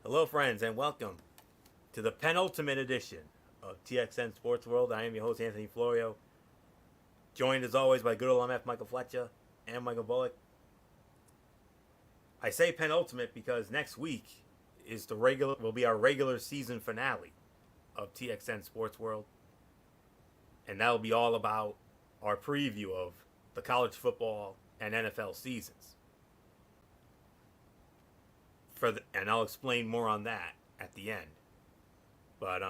Hello, friends, and welcome to the penultimate edition of TXN Sports World. I am your host, Anthony Florio, joined as always by good old MF Michael Fletcher and Michael Bullock. I say penultimate because next week will be our regular season finale of TXN Sports World, and that'll be all about our preview of the college football and NFL seasons. And I'll explain more on that at the end. But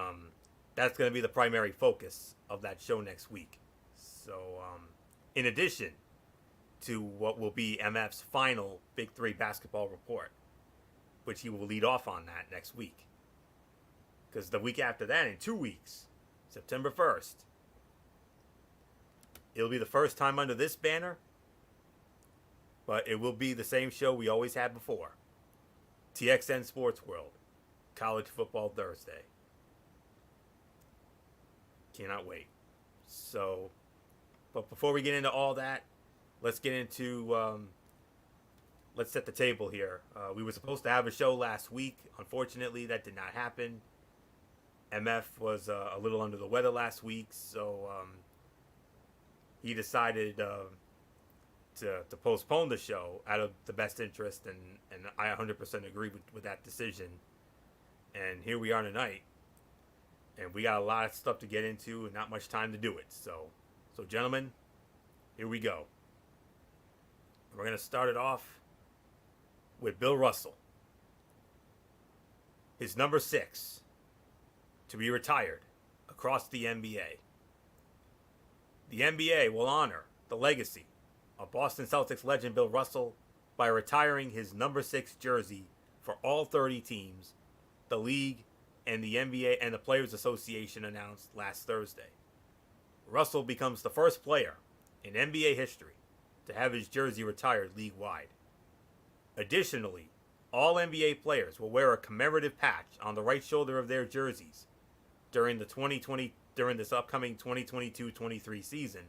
that's going to be the primary focus of that show next week. So, in addition to what will be MF's final Big 3 basketball report, which he will lead off on that next week. Because the week after that, in 2 weeks, September 1st, it'll be the first time under this banner, but it will be the same show we always had before. TXN Sports World, College Football Thursday. Cannot wait. So, but before we get into all that, let's get into, let's set the table here. We were supposed to have a show last week. Unfortunately, that did not happen. MF was a little under the weather last week, so he decided to postpone the show out of the best interest, and I 100% agree with that decision. And here we are tonight, and we got a lot of stuff to get into and not much time to do it. So gentlemen, here we go. We're going to start it off with Bill Russell. His number 6 to be retired across the NBA. The NBA will honor the legacy of Boston Celtics legend Bill Russell by retiring his number 6 jersey for all 30 teams, the league and the NBA and the Players Association announced last Thursday. Russell becomes the first player in NBA history to have his jersey retired league-wide. Additionally, all NBA players will wear a commemorative patch on the right shoulder of their jerseys during this upcoming 2022-23 season,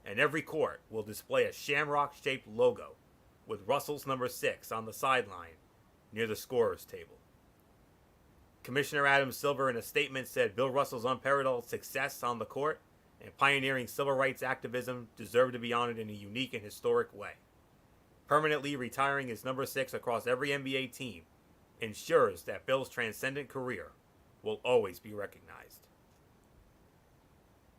and every court will display a shamrock-shaped logo with Russell's number 6 on the sideline near the scorer's table. Commissioner Adam Silver, in a statement, said Bill Russell's unparalleled success on the court and pioneering civil rights activism deserve to be honored in a unique and historic way. Permanently retiring his number 6 across every NBA team ensures that Bill's transcendent career will always be recognized.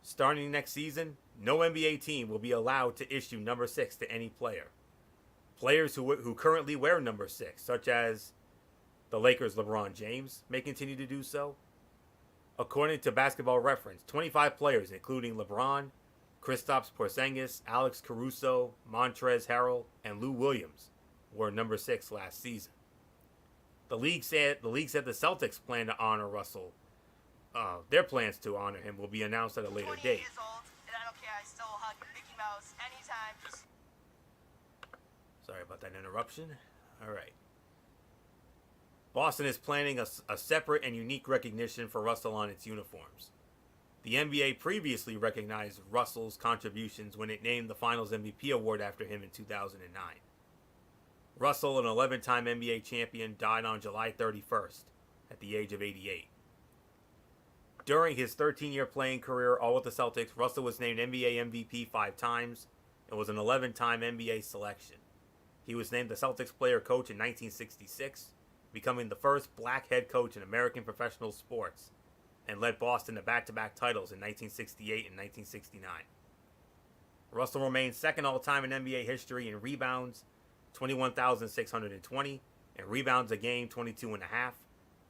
Starting next season, no NBA team will be allowed to issue number 6 to any player. Players who currently wear number 6, such as the Lakers' LeBron James, may continue to do so. According to Basketball Reference, 25 players, including LeBron, Kristaps Porzingis, Alex Caruso, Montrezl Harrell, and Lou Williams, wore number 6 last season. The league said the Celtics plan to honor Russell. Their plans to honor him will be announced at a later date. Years old, and I don't care, I still hug Mickey Mouse anytime. Sorry about that interruption. All right. Boston is planning a separate and unique recognition for Russell on its uniforms. The NBA previously recognized Russell's contributions when it named the Finals MVP award after him in 2009. Russell, an 11-time NBA champion, died on July 31st at the age of 88. During his 13-year playing career, all with the Celtics, Russell was named NBA MVP 5 times and was an 11-time NBA selection. He was named the Celtics player coach in 1966, becoming the first black head coach in American professional sports, and led Boston to back-to-back titles in 1968 and 1969. Russell remains second all-time in NBA history in rebounds, 21,620, and rebounds a game, 22.5.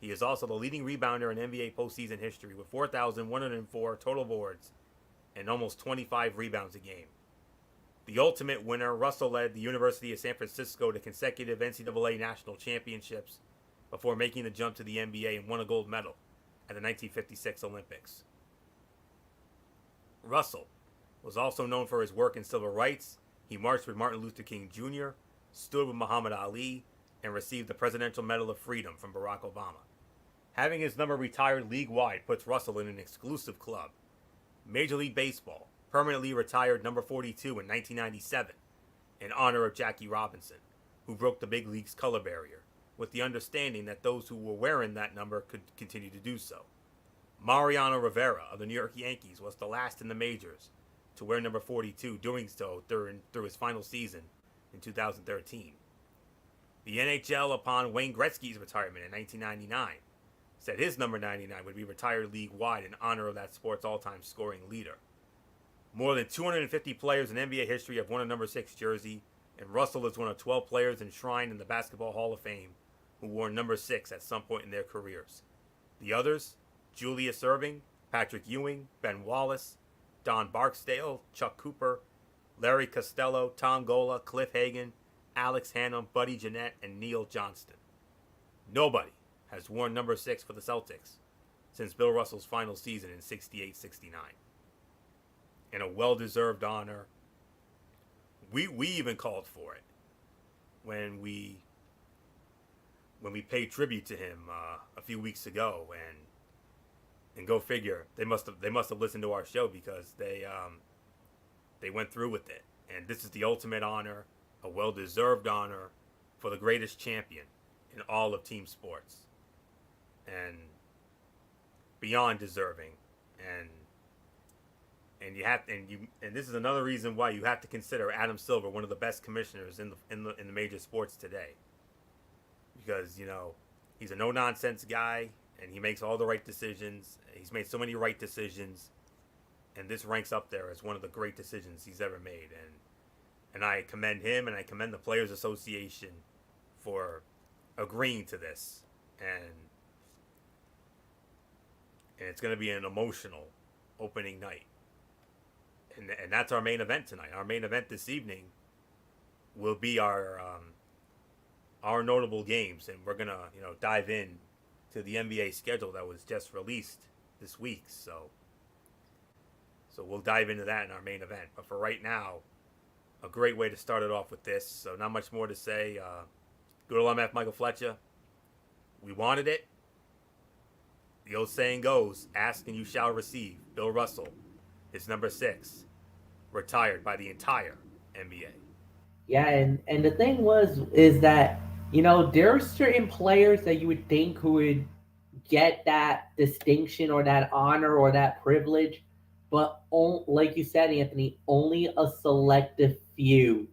He is also the leading rebounder in NBA postseason history with 4,104 total boards and almost 25 rebounds a game. The ultimate winner, Russell led the University of San Francisco to consecutive NCAA national championships before making the jump to the NBA and won a gold medal at the 1956 Olympics. Russell was also known for his work in civil rights. He marched with Martin Luther King Jr., stood with Muhammad Ali, and received the Presidential Medal of Freedom from Barack Obama. Having his number retired league-wide puts Russell in an exclusive club. Major League Baseball permanently retired number 42 in 1997 in honor of Jackie Robinson, who broke the big league's color barrier with the understanding that those who were wearing that number could continue to do so. Mariano Rivera of the New York Yankees was the last in the majors to wear number 42, doing so through his final season in 2013. The NHL, upon Wayne Gretzky's retirement in 1999, said his number 99 would be retired league-wide in honor of that sport's all-time scoring leader. More than 250 players in NBA history have worn a number 6 jersey, and Russell is one of 12 players enshrined in the Basketball Hall of Fame who wore number 6 at some point in their careers. The others: Julius Erving, Patrick Ewing, Ben Wallace, Don Barksdale, Chuck Cooper, Larry Costello, Tom Gola, Cliff Hagan, Alex Hannum, Buddy Jeanette, and Neil Johnston. Nobody has worn number 6 for the Celtics since Bill Russell's final season in 68-69. And a well-deserved honor. We even called for it when we paid tribute to him a few weeks ago, and go figure, they must have listened to our show, because they went through with it. And this is the ultimate honor, a well-deserved honor for the greatest champion in all of team sports, and beyond deserving. And this is another reason why you have to consider Adam Silver one of the best commissioners in the major sports today, because he's a no-nonsense guy, and he makes all the right decisions. He's made so many right decisions, and this ranks up there as one of the great decisions he's ever made. And I commend him, and I commend the Players Association for agreeing to this. And it's going to be an emotional opening night. And that's our main event tonight. Our main event this evening will be our notable games, and we're gonna dive in to the NBA schedule that was just released this week. So we'll dive into that in our main event. But for right now, a great way to start it off with this. So not much more to say. Good old MF Michael Fletcher. We wanted it. The old saying goes, ask and you shall receive. Bill Russell is number 6, retired by the entire NBA. Yeah, and the thing is that there are certain players that you would think who would get that distinction or that honor or that privilege, but like you said, Anthony, only a selective few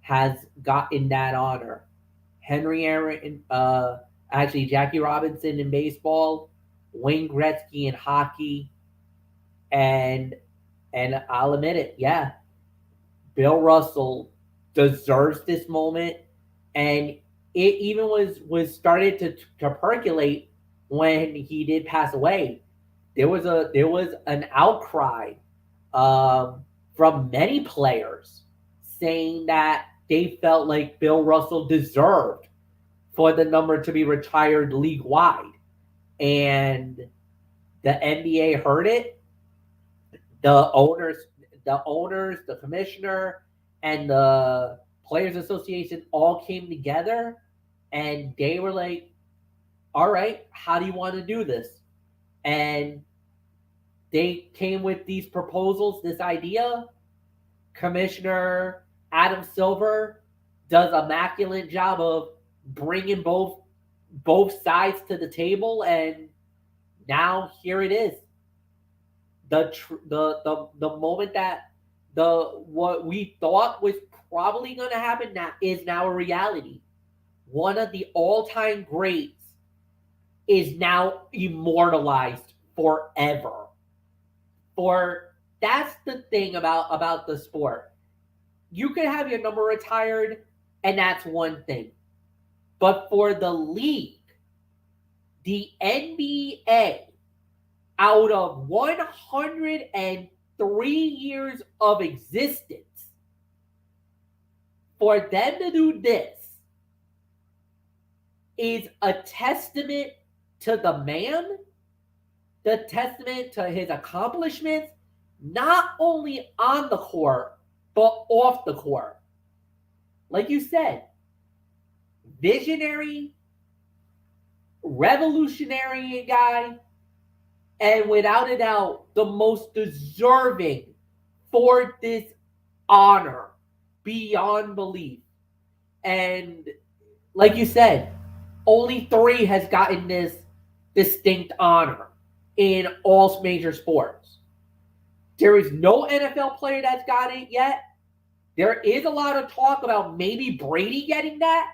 has gotten that honor. Henry Aaron, actually Jackie Robinson in baseball, Wayne Gretzky in hockey, and I'll admit it, yeah, Bill Russell deserves this moment, and it even was started to percolate when he did pass away. There was an outcry from many players saying that they felt like Bill Russell deserved for the number to be retired league wide, and the NBA heard it. The owners, the commissioner, and the Players Association all came together, and they were like, all right, how do you want to do this? And they came with these proposals, this idea. Commissioner Adam Silver does an immaculate job of bringing both sides to the table, and now here it is. The moment that what we thought was probably going to happen now is now a reality. One of the all-time greats is now immortalized forever. That's the thing about the sport. You could have your number retired, and that's one thing. But for the league, the NBA, out of 103 years of existence, for them to do this is a testament to the man, the testament to his accomplishments, not only on the court, but off the court. Like you said, visionary, revolutionary guy, and without a doubt, the most deserving for this honor beyond belief. And like you said, Only 3 has gotten this distinct honor in all major sports. There is no NFL player that's got it yet. There is a lot of talk about maybe Brady getting that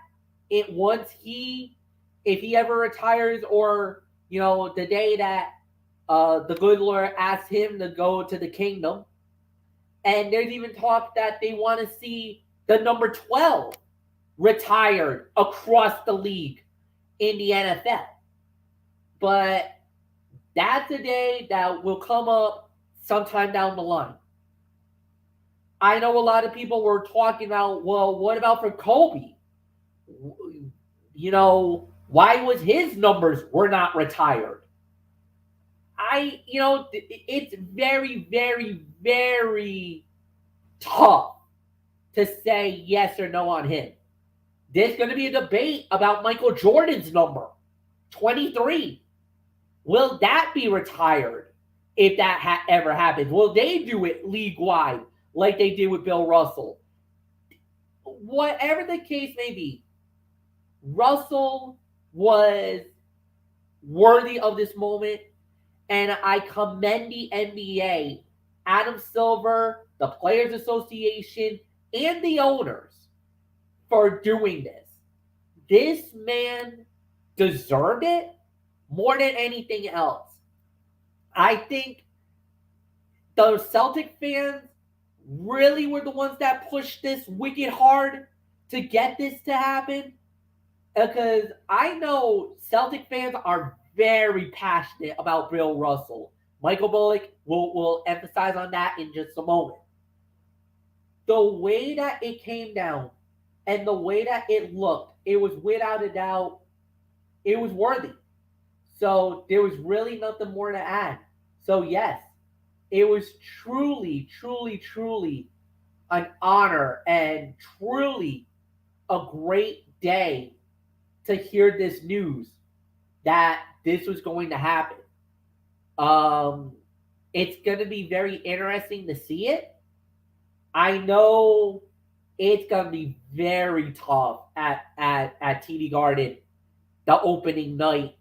if he ever retires, or the day that the good Lord asks him to go to the kingdom. And there's even talk that they want to see the number 12 retired across the league in the NFL. But that's a day that will come up sometime down the line. I know a lot of people were talking about, well, what about for Kobe? Why was his numbers were not retired? It's very, very, very tough to say yes or no on him. There's going to be a debate about Michael Jordan's number, 23. Will that be retired if that ever happens? Will they do it league-wide like they did with Bill Russell? Whatever the case may be, Russell was worthy of this moment, and I commend the NBA, Adam Silver, the Players Association, and the owners for doing this. This man deserved it more than anything else. I think the Celtic fans really were the ones that pushed this wicked hard to get this to happen, because I know Celtic fans are very passionate about Bill Russell. Michael Bullock will emphasize on that in just a moment. The way that it came down and the way that it looked, it was without a doubt, it was worthy. So there was really nothing more to add. So yes, it was truly, truly, truly an honor and truly a great day to hear this news that this was going to happen. It's going to be very interesting to see it. I know it's going to be very tough at TD Garden the opening night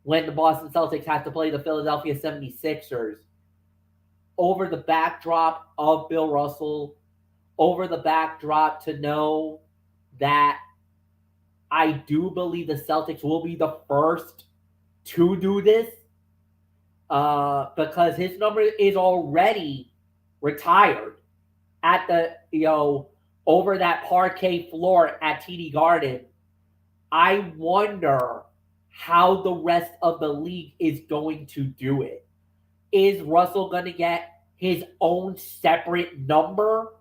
when the Boston Celtics have to play the Philadelphia 76ers, over the backdrop of Bill Russell, over the backdrop to know that I do believe the Celtics will be the first to do this, because his number is already retired at over that parquet floor at TD Garden. I wonder how the rest of the league is going to do it. Is Russell going to get his own separate number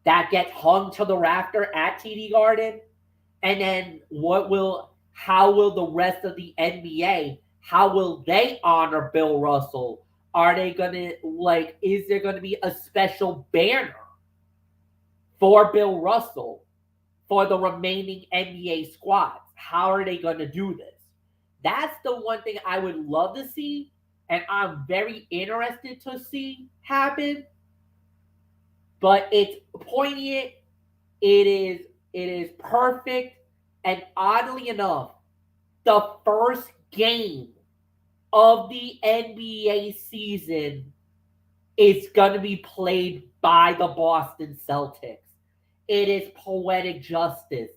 that gets hung to the rafter at TD Garden? And then how will the rest of the NBA, how will they honor Bill Russell? Are they going to, is there going to be a special banner for Bill Russell for the remaining NBA squads? How are they going to do this? That's the one thing I would love to see, and I'm very interested to see happen. But it's poignant. It is perfect. And oddly enough, the first game of the NBA season is going to be played by the Boston Celtics. It is poetic justice.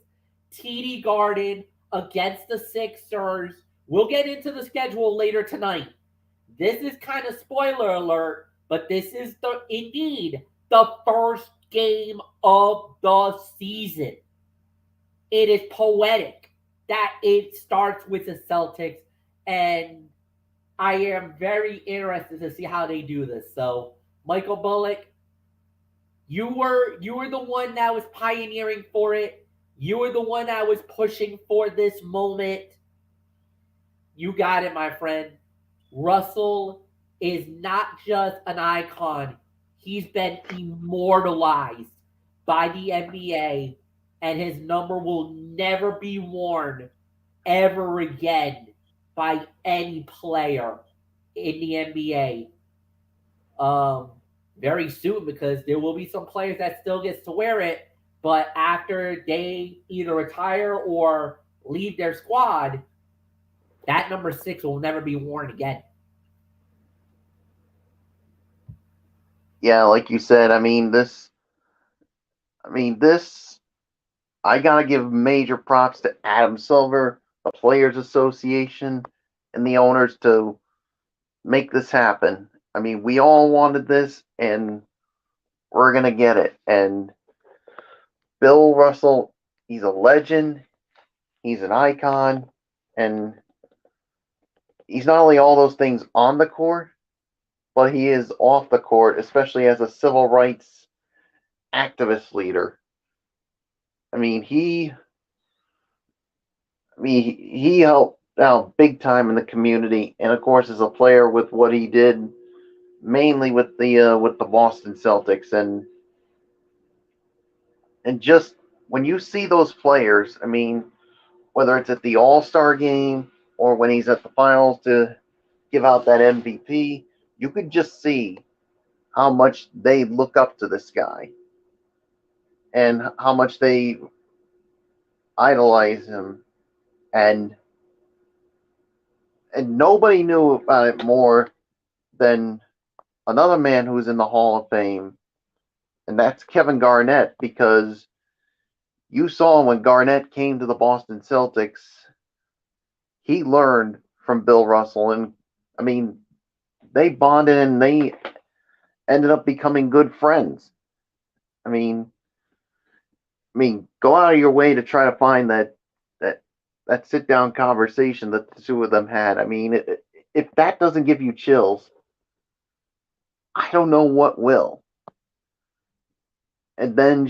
TD Garden against the Sixers. We'll get into the schedule later tonight. This is kind of spoiler alert, but this is indeed the first game of the season. It is poetic that it starts with the Celtics, and I am very interested to see how they do this. So, Michael Bullock, you were the one that was pioneering for it. You were the one that was pushing for this moment. You got it, my friend. Russell is not just an icon. He's been immortalized by the NBA, and his number will never be worn ever again by any player in the NBA. Very soon, because there will be some players that still gets to wear it, but after they either retire or leave their squad, that number 6 will never be worn again. Yeah, like you said, this, I gotta give major props to Adam Silver, the Players Association, and the owners to make this happen. We all wanted this, and we're gonna get it. And Bill Russell, he's a legend, he's an icon, and he's not only all those things on the court, but he is off the court, especially as a civil rights activist leader. I mean, he he helped out big time in the community, and of course, as a player with what he did, mainly with the Boston Celtics, and just when you see those players, whether it's at the All Star game or when he's at the finals to give out that MVP, you could just see how much they look up to this guy and how much they idolize him, and nobody knew about it more than another man who's in the Hall of Fame, and that's Kevin Garnett, because you saw when Garnett came to the Boston Celtics, he learned from Bill Russell, and I mean, they bonded and they ended up becoming good friends. I mean, go out of your way to try to find that that sit down conversation that the two of them had. If that doesn't give you chills, I don't know what will. And then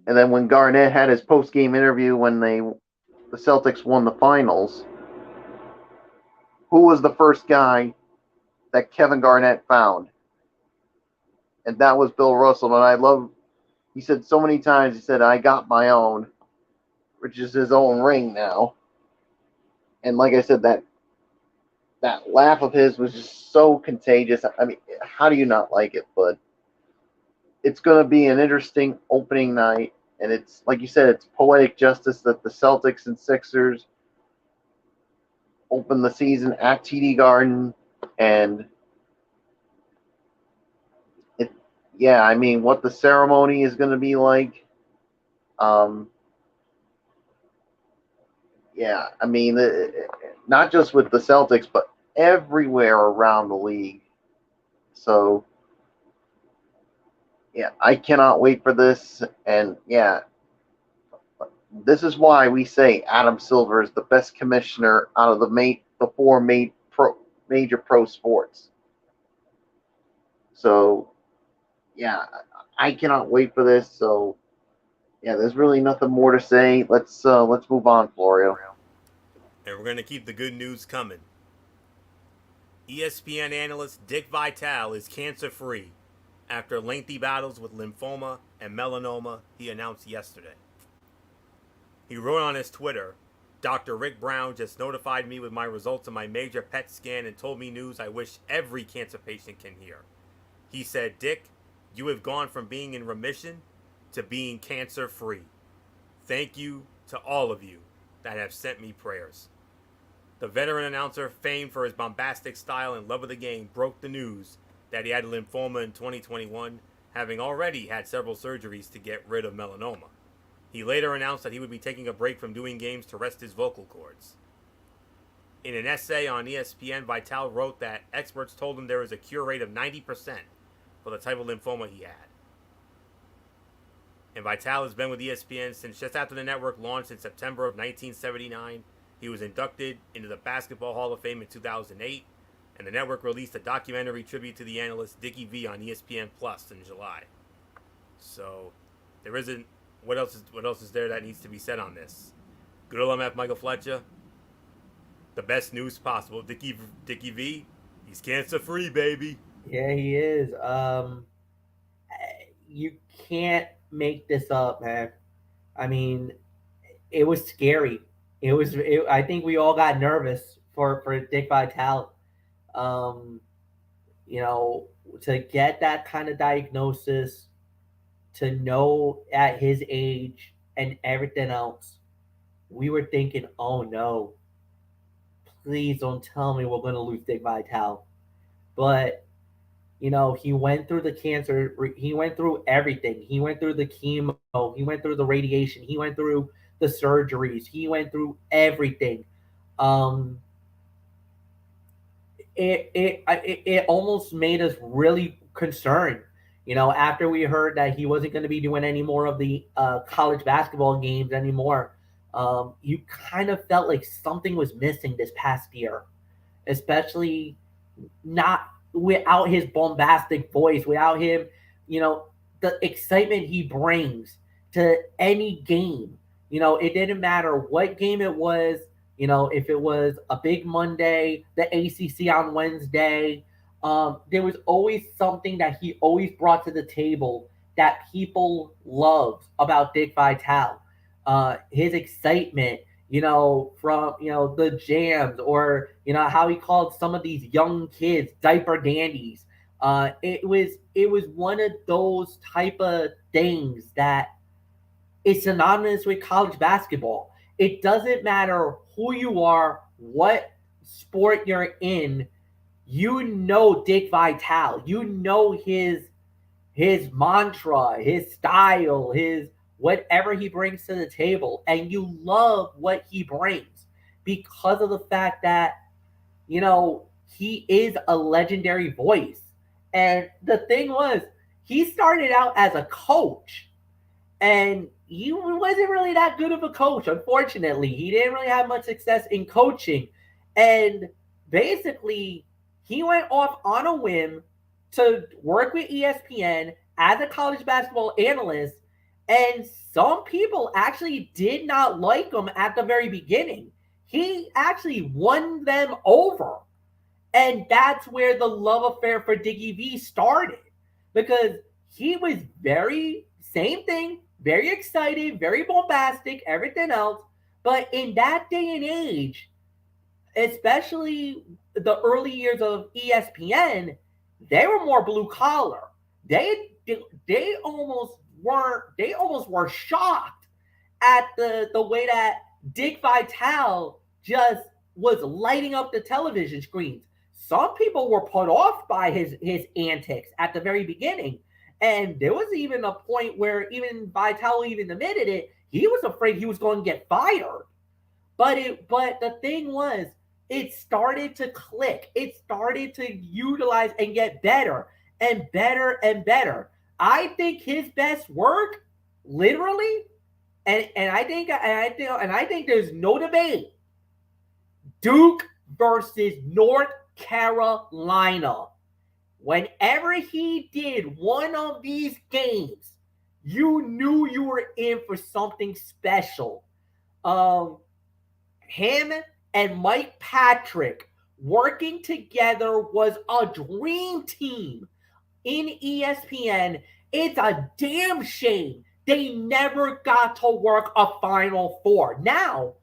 when Garnett had his post game interview when the Celtics won the finals, who was the first guy that Kevin Garnett found? And that was Bill Russell. And I love, he said so many times, he said, I got my own, which is his own ring now. And like I said, that laugh of his was just so contagious. How do you not like it? But it's going to be an interesting opening night. And it's, like you said, it's poetic justice that the Celtics and Sixers open the season at TD Garden. And it, yeah, what the ceremony is going to be like. Yeah, not just with the Celtics, but everywhere around the league. So, yeah, I cannot wait for this. And yeah, this is why we say Adam Silver is the best commissioner out of the four major pro sports. So, yeah, I cannot wait for this. So, yeah, there's really nothing more to say. Let's move on, Florio. And we're going to keep the good news coming. ESPN analyst Dick Vitale is cancer free after lengthy battles with lymphoma and melanoma, he announced yesterday. He wrote on his Twitter, Dr. Rick Brown just notified me with my results of my major PET scan and told me news I wish every cancer patient can hear. He said, Dick, you have gone from being in remission to being cancer free. Thank you to all of you that have sent me prayers. The veteran announcer, famed for his bombastic style and love of the game, broke the news that he had lymphoma in 2021, having already had several surgeries to get rid of melanoma. He later announced that he would be taking a break from doing games to rest his vocal cords. In an essay on ESPN, Vitale wrote that experts told him there was a cure rate of 90% for the type of lymphoma he had. And Vitale has been with ESPN since just after the network launched in September of 1979. He was inducted into the Basketball Hall of Fame in 2008, and the network released a documentary tribute to the analyst Dickie V on ESPN Plus in July. So, there isn't. What else is there that needs to be said on this? Good old MF Michael Fletcher. The best news possible. Dickie V, he's cancer free, baby. Yeah, he is. You can't make this up, man. I mean, it was scary. I think we all got nervous for Dick Vitale. Um, you know, to get that kind of diagnosis, to know at his age and everything else. we were thinking, oh no, please don't tell me we're going to lose Dick Vitale. But, he went through the cancer, he went through everything. He went through the chemo, he went through the radiation, he went through the surgeries, he went through everything. Um, it almost made us really concerned. After we heard that he wasn't going to be doing any more of the college basketball games anymore, you kind of felt like something was missing this past year, especially not without his bombastic voice, without him, you know, the excitement he brings to any game. It didn't matter what game it was, if it was a big Monday, the ACC on Wednesday, there was always something that he always brought to the table that people loved about Dick Vitale. His excitement, from the jams, or how he called some of these young kids diaper dandies. It was one of those type of things that is synonymous with college basketball. It doesn't matter who you are, what sport you're in. Dick Vitale. His mantra, his style, his whatever he brings to the table, and you love what he brings because of the fact that he is a legendary voice. And the thing was, he started out as a coach, and he wasn't really that good of a coach. Unfortunately, he didn't really have much success in coaching, and basically, he went off on a whim to work with ESPN as a college basketball analyst, and some people actually did not like him at the very beginning. He actually won them over. And that's where the love affair for Diggy V started. Because he was same thing, very excited, very bombastic, everything else. But in that day and age, especially the early years of ESPN, they were more blue collar. They almost were shocked at the way that Dick Vitale just was lighting up the television screens. Some people were put off by his antics at the very beginning. And there was even a point where even Vitale even admitted it. He was afraid he was going to get fired. But the thing was, it started to click. It started to utilize and get better and better and better. I think his best work, literally, and I think there's no debate. Duke versus North Carolina. Whenever he did one of these games, you knew you were in for something special. Him and Mike Patrick working together was a dream team in ESPN. It's a damn shame they never got to work a Final Four. Now,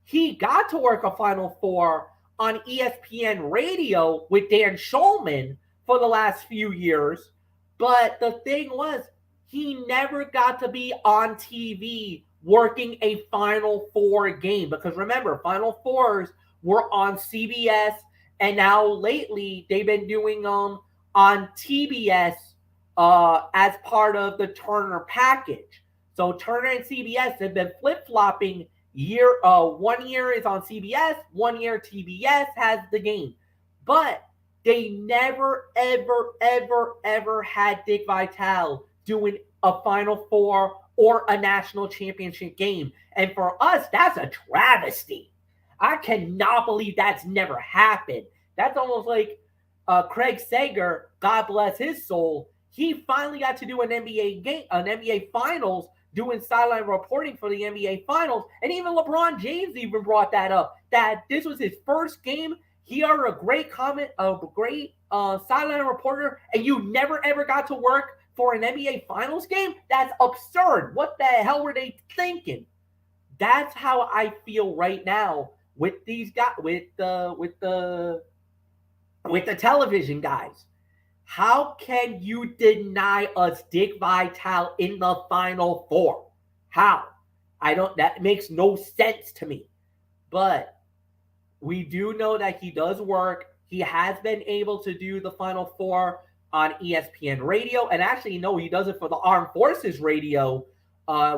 he got to work a Final Four on ESPN radio with Dan Schulman for the last few years. But the thing was, he never got to be on TV working a Final Four game. Because remember, Final Fours were on CBS, and now lately they've been doing them on TBS as part of the Turner package. So Turner and CBS have been flip-flopping. 1 year is on CBS, 1 year TBS has the game. But they never, ever, ever, ever had Dick Vitale doing a Final Four or a national championship game. And for us, that's a travesty. I cannot believe that's never happened. That's almost like Craig Sager, God bless his soul. He finally got to do an NBA game, an NBA Finals, doing sideline reporting for the NBA Finals. And even LeBron James even brought that up, that this was his first game. He uttered a great comment, a great sideline reporter, and you never ever got to work for an NBA Finals game? That's absurd. What the hell were they thinking? That's how I feel right now with these guys, with the television guys. How can you deny us Dick Vitale in the Final Four? How? That makes no sense to me. But we do know that he does work. He has been able to do the Final Four on ESPN Radio, and actually, no, he does it for the Armed Forces Radio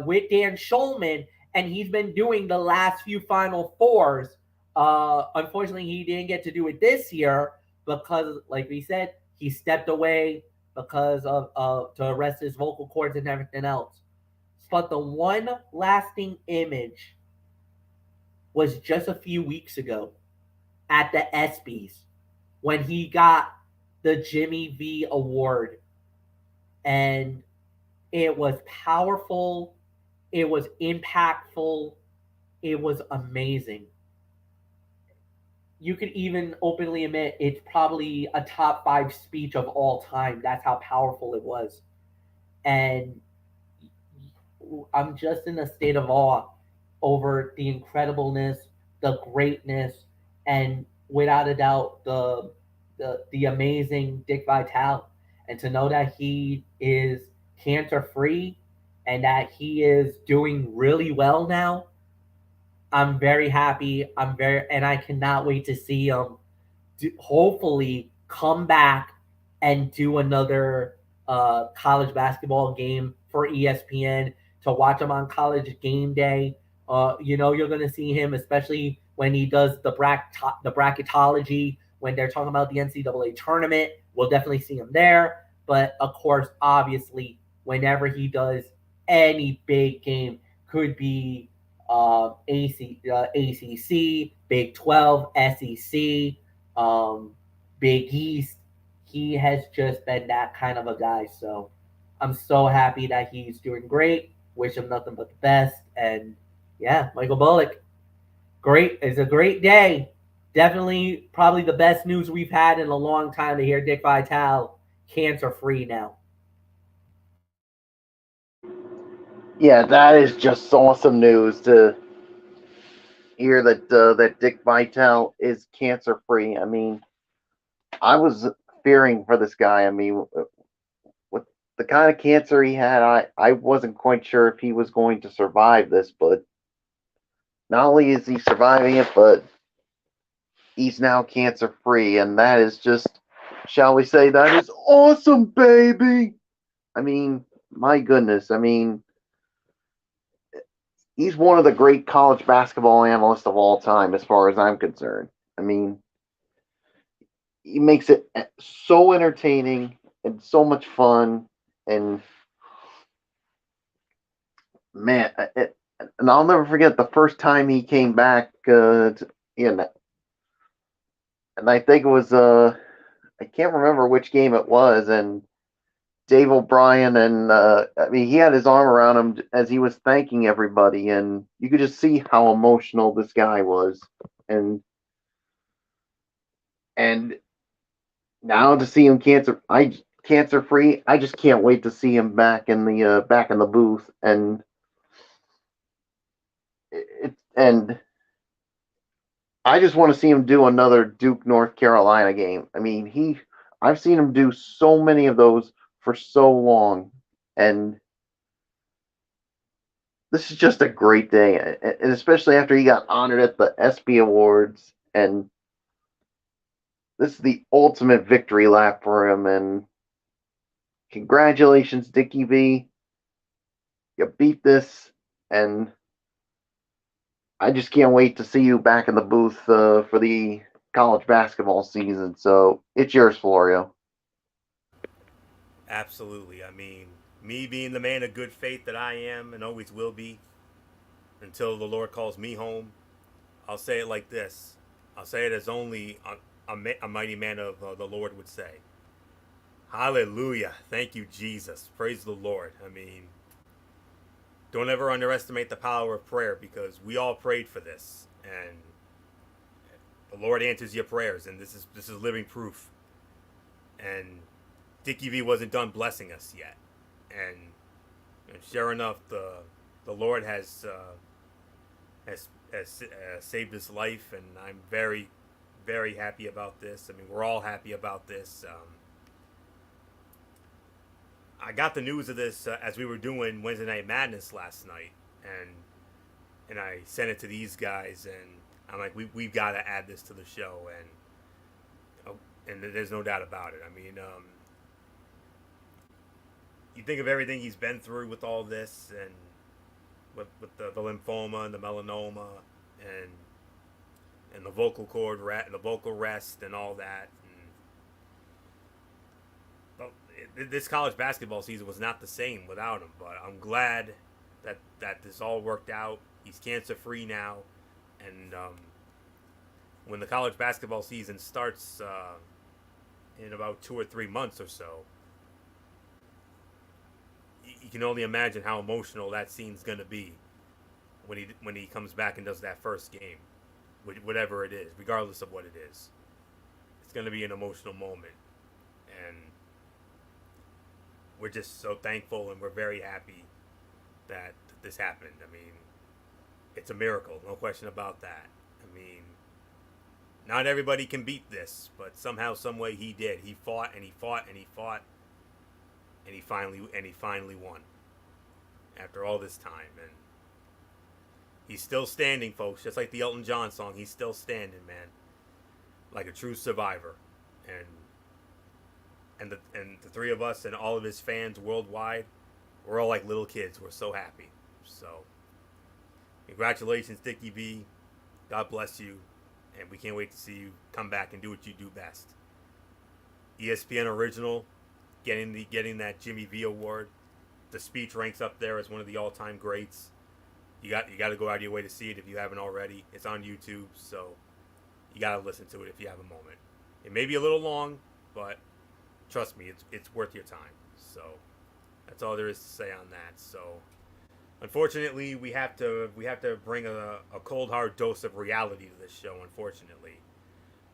with Dan Schulman, and he's been doing the last few Final Fours. Unfortunately, he didn't get to do it this year because, like we said, he stepped away because of to arrest his vocal cords and everything else. But the one lasting image was just a few weeks ago at the ESPYs when he got the Jimmy V award. And it was powerful, it was impactful, it was amazing. You could even openly admit it's probably a top 5 speech of all time. That's how powerful it was. And I'm just in a state of awe over the incredibleness, the greatness, and without a doubt the amazing Dick Vitale. And to know that he is cancer free and that he is doing really well now, I'm very happy. And I cannot wait to see him hopefully come back and do another college basketball game for ESPN to watch him on College Game Day. You're going to see him, especially when he does the bracketology when they're talking about the NCAA tournament. We'll definitely see him there. But of course, obviously, whenever he does any big game, could be ACC, Big 12, SEC, Big East. He has just been that kind of a guy. So I'm so happy that he's doing great. Wish him nothing but the best. And yeah, Michael Bullock, great. It's a great day. Definitely, probably the best news we've had in a long time to hear Dick Vitale cancer free now. Yeah, that is just awesome news to hear that Dick Vitale is cancer free. I mean, I was fearing for this guy. I mean, with the kind of cancer he had, I wasn't quite sure if he was going to survive this, but not only is he surviving it, but he's now cancer free, and that is just, shall we say, that is awesome, baby. I mean, my goodness. I mean, he's one of the great college basketball analysts of all time, as far as I'm concerned. I mean, he makes it so entertaining and so much fun, and man, and I'll never forget the first time he came back. And I think it was I can't remember which game it was, and Dave O'Brien, and I mean, he had his arm around him as he was thanking everybody, and you could just see how emotional this guy was, and now to see him cancer free, I just can't wait to see him back in the booth, and and I just want to see him do another Duke North Carolina game. I mean, I've seen him do so many of those for so long, and this is just a great day, and especially after he got honored at the ESPY Awards, and this is the ultimate victory lap for him. And congratulations, Dickie V, you beat this, and I just can't wait to see you back in the booth for the college basketball season. So it's yours, Florio. Absolutely. I mean, me being the man of good faith that I am and always will be until the Lord calls me home, I'll say it like this. I'll say it as only a mighty man of the Lord would say. Hallelujah. Thank you, Jesus. Praise the Lord. I mean, don't ever underestimate the power of prayer, because we all prayed for this, and the Lord answers your prayers, and this is living proof. And Dickie V wasn't done blessing us yet, and sure enough, the Lord has saved his life, and I'm very, very happy about this. I mean, we're all happy about this. I got the news of this as we were doing Wednesday Night Madness last night, and and I sent it to these guys, and I'm like, we've got to add this to the show, and there's no doubt about it. I mean, you think of everything he's been through with all this, and with the lymphoma and the melanoma, and the vocal cord the vocal rest, and all that. This college basketball season was not the same without him, but I'm glad that this all worked out. He's cancer free now, and when the college basketball season starts in about 2 or 3 months or so, you can only imagine how emotional that scene's gonna be when he comes back and does that first game, whatever it is, regardless of what it is. It's gonna be an emotional moment, and we're just so thankful and we're very happy that this happened. I mean, it's a miracle, no question about that. I mean, not everybody can beat this, but somehow, some way, he did. He fought and he fought and he fought, and he finally won after all this time. And he's still standing, folks. Just like the Elton John song, he's still standing, man, like a true survivor. And the three of us and all of his fans worldwide, we're all like little kids. We're so happy. So, congratulations, Dickie V. God bless you, and we can't wait to see you come back and do what you do best. ESPN original, getting that Jimmy V award. The speech ranks up there as one of the all-time greats. You got to go out of your way to see it if you haven't already. It's on YouTube, so you got to listen to it if you have a moment. It may be a little long, but trust me, it's worth your time. So that's all there is to say on that. So unfortunately, we have to bring a cold hard dose of reality to this show. Unfortunately,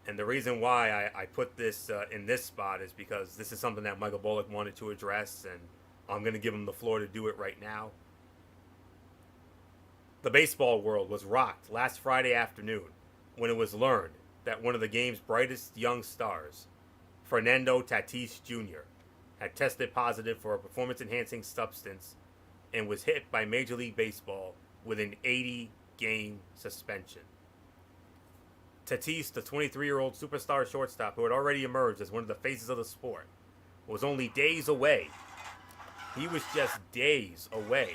and the reason why I put this in this spot is because this is something that Michael Bullock wanted to address, and I'm going to give him the floor to do it right now. The baseball world was rocked last Friday afternoon when it was learned that one of the game's brightest young stars, Fernando Tatis Jr., had tested positive for a performance-enhancing substance and was hit by Major League Baseball with an 80-game suspension. Tatis, the 23-year-old superstar shortstop who had already emerged as one of the faces of the sport, was only days away. He was just days away.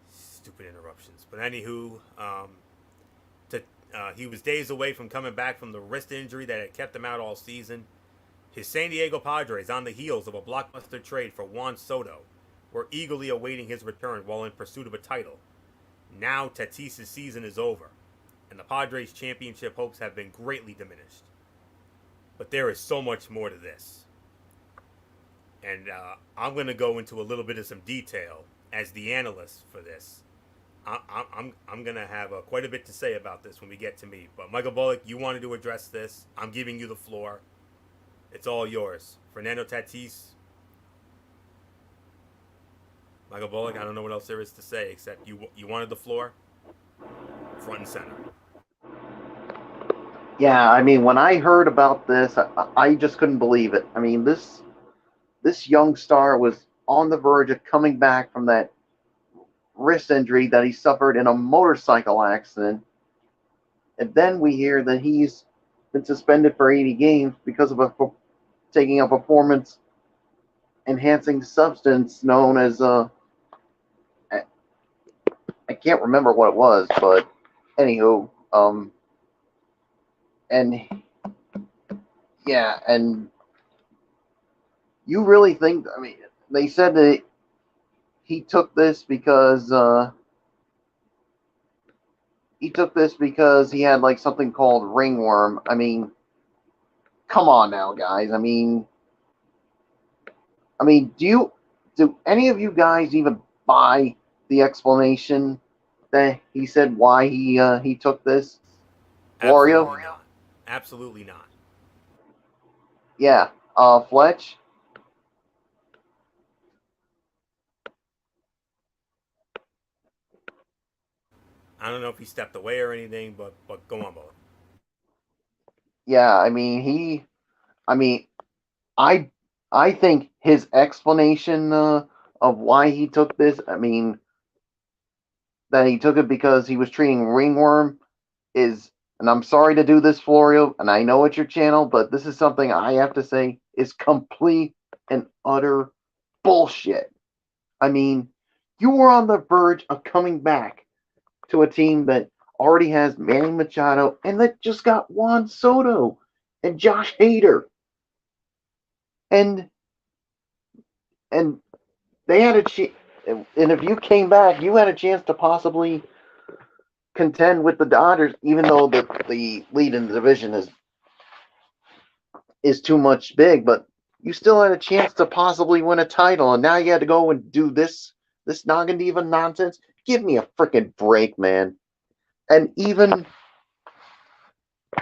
Stupid interruptions. But anywho, he was days away from coming back from the wrist injury that had kept him out all season. His San Diego Padres, on the heels of a blockbuster trade for Juan Soto, were eagerly awaiting his return while in pursuit of a title. Now Tatis' season is over, and the Padres' championship hopes have been greatly diminished. But there is so much more to this. And I'm going to go into a little bit of some detail as the analyst for this. I'm going to have quite a bit to say about this when we get to me. But Michael Bullock, you wanted to address this. I'm giving you the floor. It's all yours. Fernando Tatis. Michael Bullock, I don't know what else there is to say except you wanted the floor. Front and center. Yeah, I mean, when I heard about this, I just couldn't believe it. I mean, this young star was on the verge of coming back from that wrist injury that he suffered in a motorcycle accident. And then we hear that he's been suspended for 80 games because of taking a performance-enhancing substance known as I can't remember what it was, but anywho, and yeah, and you really think? I mean, they said that he took this because he had like something called ringworm. I mean, come on now, guys. I mean, do any of you guys even buy the explanation that he said why he took this? Absolutely not. Absolutely not. Yeah. Fletch? I don't know if he stepped away or anything, but go on, Bullock. Yeah, I mean, I think his explanation of why he took this. I mean, that he took it because he was treating ringworm is, and I'm sorry to do this, Florio, and I know it's your channel, but this is something I have to say is complete and utter bullshit. I mean, you were on the verge of coming back to a team that already has Manny Machado and that just got Juan Soto and Josh Hader. And and they had a chance, and if you came back, you had a chance to possibly contend with the Dodgers, even though the lead in the division is too much big, but you still had a chance to possibly win a title, and now you had to go and do this Noggin Diva nonsense. Give me a freaking break, man. And even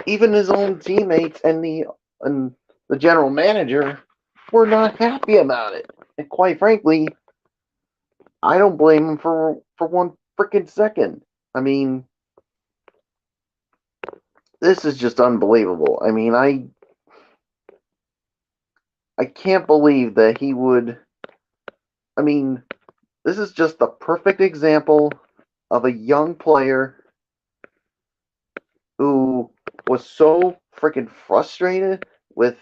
his own teammates and the general manager were not happy about it. And quite frankly, I don't blame him for one freaking second. I mean, this is just unbelievable. I mean, I can't believe that he would. I mean, this is just the perfect example of a young player who was so freaking frustrated with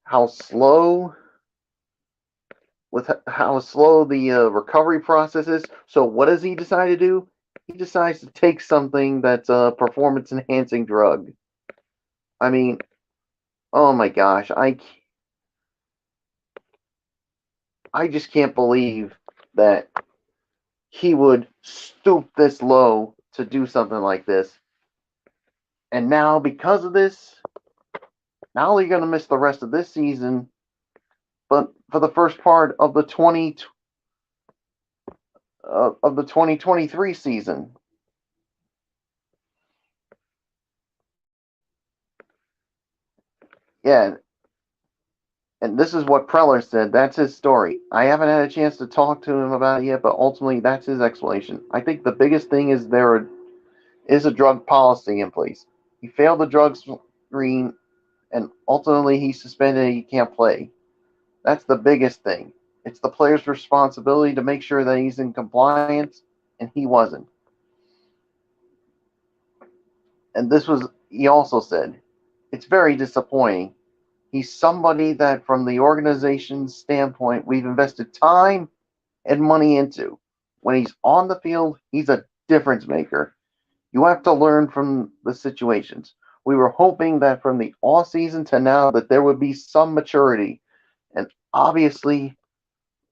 how slow the recovery process is. So what does he decide to do? He decides to take something that's a performance enhancing drug. I mean, oh my gosh, I just can't believe that he would stoop this low to do something like this. And now, because of this, not only are you going to miss the rest of this season, but for the first part of the 2023 season. Yeah, and this is what Preller said. That's his story. I haven't had a chance to talk to him about it yet, but ultimately that's his explanation. I think the biggest thing is there is a drug policy in place. He failed the drug screen, and ultimately he's suspended and he can't play. That's the biggest thing. It's the player's responsibility to make sure that he's in compliance, and he wasn't. And he also said, it's very disappointing. He's somebody that, from the organization's standpoint, we've invested time and money into. When he's on the field, he's a difference maker. You have to learn from the situations. We were hoping that from the off season to now that there would be some maturity. And obviously,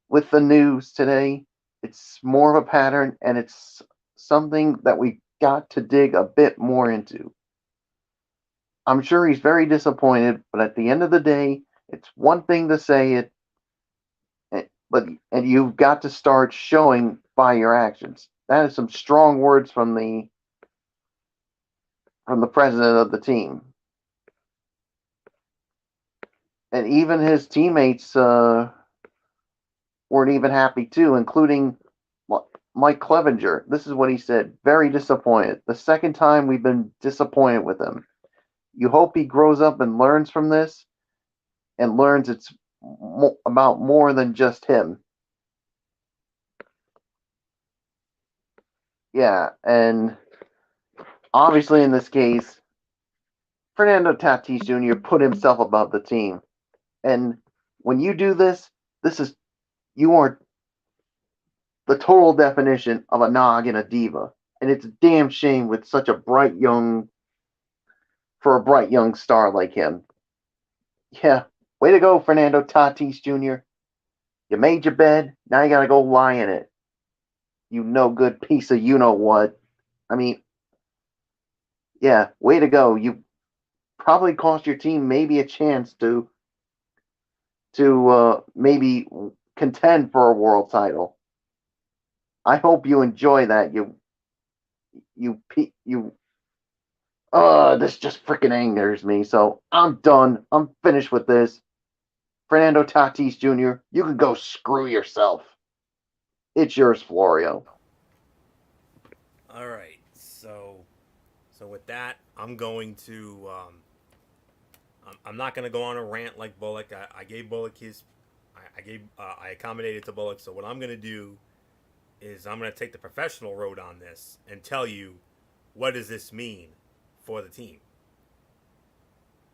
with the news today, it's more of a pattern, and it's something that we got to dig a bit more into. I'm sure he's very disappointed, but at the end of the day, it's one thing to say it, and you've got to start showing by your actions. That is some strong words from the president of the team, and even his teammates weren't even happy too, including Mike Clevenger. This is what he said: very disappointed. The second time we've been disappointed with him. You hope he grows up and learns from this, and learns it's about more than just him. Yeah, and obviously in this case, Fernando Tatis Jr. put himself above the team. And when you do this, you are the total definition of a nog and a diva. And it's a damn shame with such a bright young star like him. Yeah, way to go, Fernando Tatis Jr. You made your bed, now you gotta go lie in it. You no good piece of you know what. I mean, yeah, way to go. You probably cost your team maybe a chance to maybe contend for a world title. I hope you enjoy that. This just freaking angers me. So I'm done. I'm finished with this. Fernando Tatis Jr., you can go screw yourself. It's yours, Florio. All right. So with that, I'm going to. I'm not going to go on a rant like Bullock. I gave Bullock his. I accommodated to Bullock. So what I'm gonna do is I'm gonna take the professional road on this and tell you what does this mean for the team.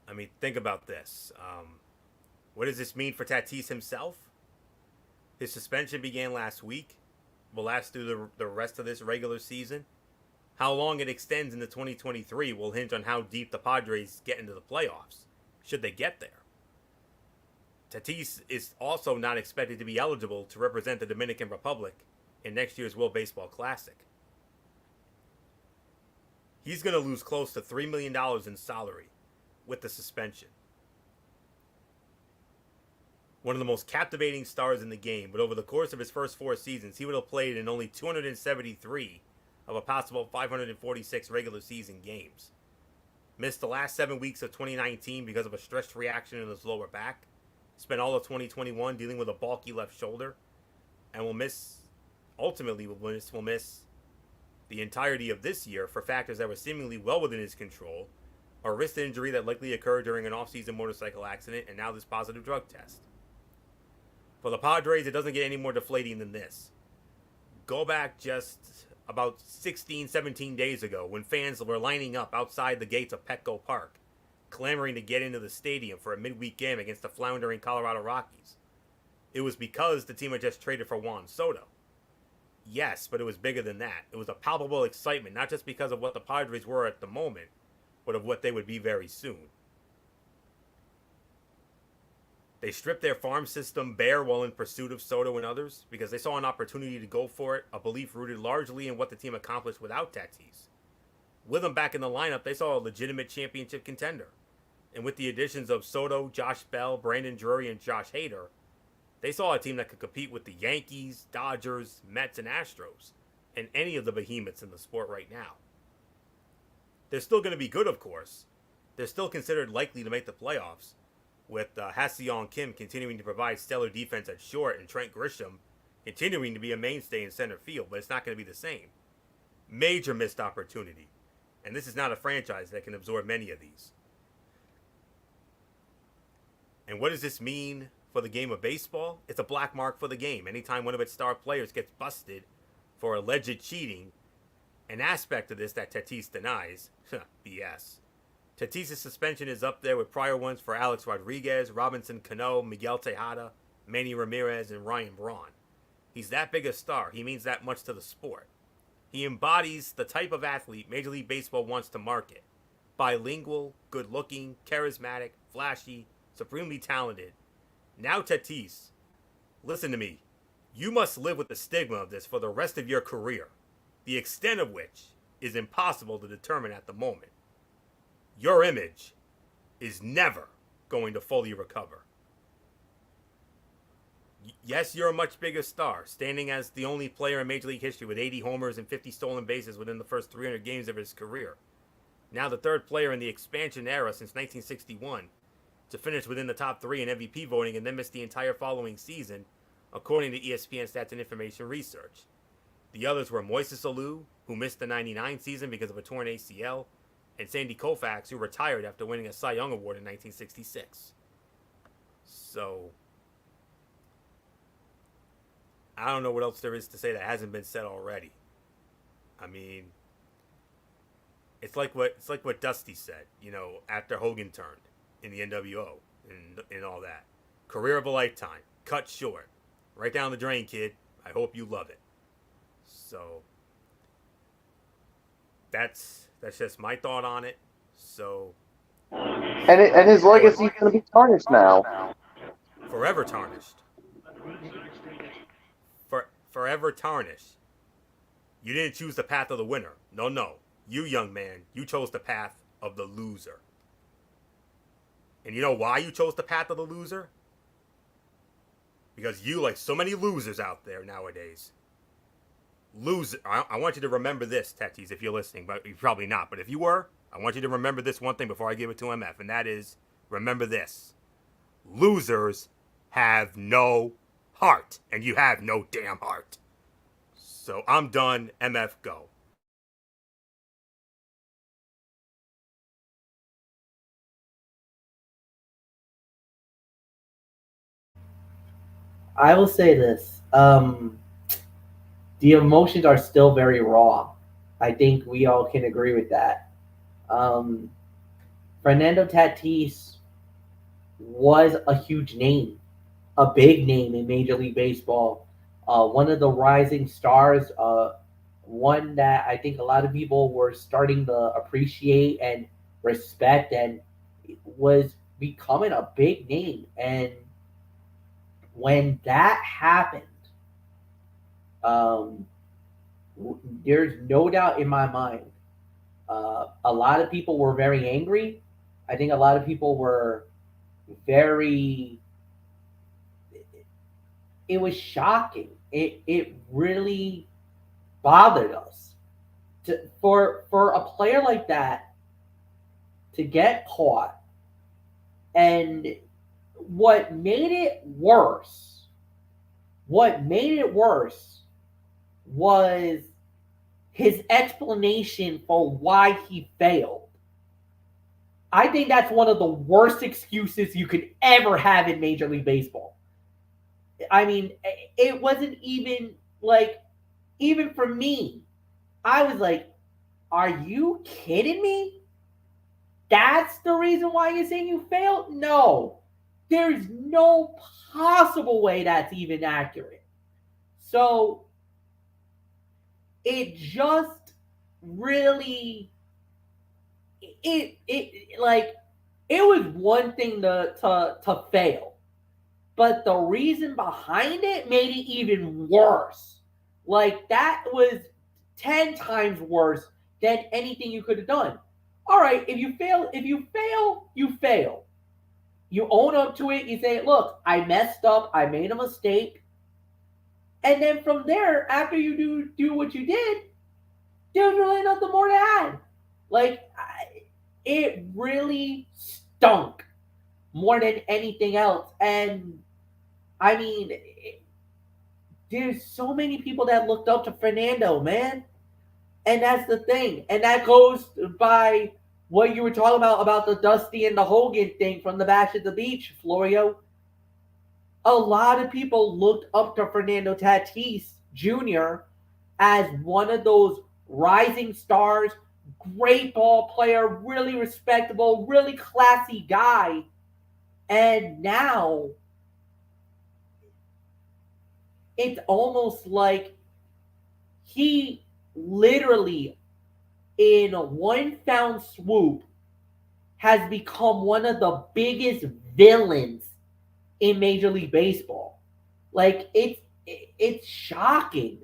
I mean, think about this. What does this mean for Tatis himself? His suspension began last week. Will last through the rest of this regular season. How long it extends into 2023 will hinge on how deep the Padres get into the playoffs, should they get there. Tatis is also not expected to be eligible to represent the Dominican Republic in next year's World Baseball Classic. He's going to lose close to $3 million in salary with the suspension. One of the most captivating stars in the game, but over the course of his first 4 seasons, he would have played in only 273 of a possible 546 regular season games. Missed the last 7 weeks of 2019 because of a stress reaction in his lower back. Spent all of 2021 dealing with a bulky left shoulder, and will miss the entirety of this year for factors that were seemingly well within his control, a wrist injury that likely occurred during an off-season motorcycle accident, and now this positive drug test. For the Padres, it doesn't get any more deflating than this. Go back just about 16, 17 days ago when fans were lining up outside the gates of Petco Park, clamoring to get into the stadium for a midweek game against the floundering Colorado Rockies. It was because the team had just traded for Juan Soto. Yes, but it was bigger than that. It was a palpable excitement, not just because of what the Padres were at the moment, but of what they would be very soon. They stripped their farm system bare while in pursuit of Soto and others because they saw an opportunity to go for it, a belief rooted largely in what the team accomplished without Tatis. With him back in the lineup, they saw a legitimate championship contender. And with the additions of Soto, Josh Bell, Brandon Drury, and Josh Hader, they saw a team that could compete with the Yankees, Dodgers, Mets, and Astros, and any of the behemoths in the sport right now. They're still going to be good, of course. They're still considered likely to make the playoffs, with Ha-Seong Kim continuing to provide stellar defense at short and Trent Grisham continuing to be a mainstay in center field, but it's not going to be the same. Major missed opportunity, and this is not a franchise that can absorb many of these. And what does this mean for the game of baseball? It's a black mark for the game. Anytime one of its star players gets busted for alleged cheating, an aspect of this that Tatis denies, BS. Tatis' suspension is up there with prior ones for Alex Rodriguez, Robinson Cano, Miguel Tejada, Manny Ramirez, and Ryan Braun. He's that big a star. He means that much to the sport. He embodies the type of athlete Major League Baseball wants to market. Bilingual, good-looking, charismatic, flashy, supremely talented. Now Tatis, listen to me. You must live with the stigma of this for the rest of your career, the extent of which is impossible to determine at the moment. Your image is never going to fully recover. Yes, you're a much bigger star, standing as the only player in Major League history with 80 homers and 50 stolen bases within the first 300 games of his career. Now the third player in the expansion era since 1961 to finish within the top 3 in MVP voting and then miss the entire following season, according to ESPN Stats and Information Research. The others were Moises Alou, who missed the 99 season because of a torn ACL, and Sandy Koufax, who retired after winning a Cy Young Award in 1966. So, I don't know what else there is to say that hasn't been said already. I mean, it's like what Dusty said, after Hogan turned in the NWO and all that. Career of a lifetime, cut short, right down the drain, kid. I hope you love it. So, that's just my thought on it. So, and his legacy is going to be tarnished now. Forever tarnished. Forever tarnished. You didn't choose the path of the winner. No. You, young man, you chose the path of the loser. And you know why you chose the path of the loser? Because you, like so many losers out there nowadays, I want you to remember this, Tatis, if you're listening, but you're probably not. But if you were, I want you to remember this one thing before I give it to MF, and that is, remember this. Losers have no heart, and you have no damn heart. So I'm done. MF, go. I will say this. The emotions are still very raw. I think we all can agree with that. Um, Fernando Tatis was a huge name, a big name in Major League Baseball. One of the rising stars, one that I think a lot of people were starting to appreciate and respect, and was becoming a big name. And when that happened, um, there's no doubt in my mind. A lot of people were very angry. I think a lot of people were very. It was shocking. It really bothered us for a player like that to get caught. And what made it worse, what made it worse was his explanation for why he failed. I think that's one of the worst excuses you could ever have in Major League Baseball. I mean, it wasn't even like, even for me, I was like, are you kidding me? That's the reason why you're saying you failed? No, there's no possible way that's even accurate. So it just really, it like, it was one thing to fail, but the reason behind it made it even worse. Like, that was 10 times worse than anything you could have done. All right, if you fail, you fail. You own up to it. You say, look, I messed up. I made a mistake. And then from there, after you do what you did, there's really nothing more to add. Like, it really stunk more than anything else. And I mean, there's so many people that looked up to Fernando, man. And that's the thing. And that goes by what you were talking about the Dusty and the Hogan thing from the Bash at the Beach, Florio. A lot of people looked up to Fernando Tatis Jr. as one of those rising stars, great ball player, really respectable, really classy guy. And now it's almost like he literally, in one found swoop, has become one of the biggest villains in Major League Baseball. Like, it's shocking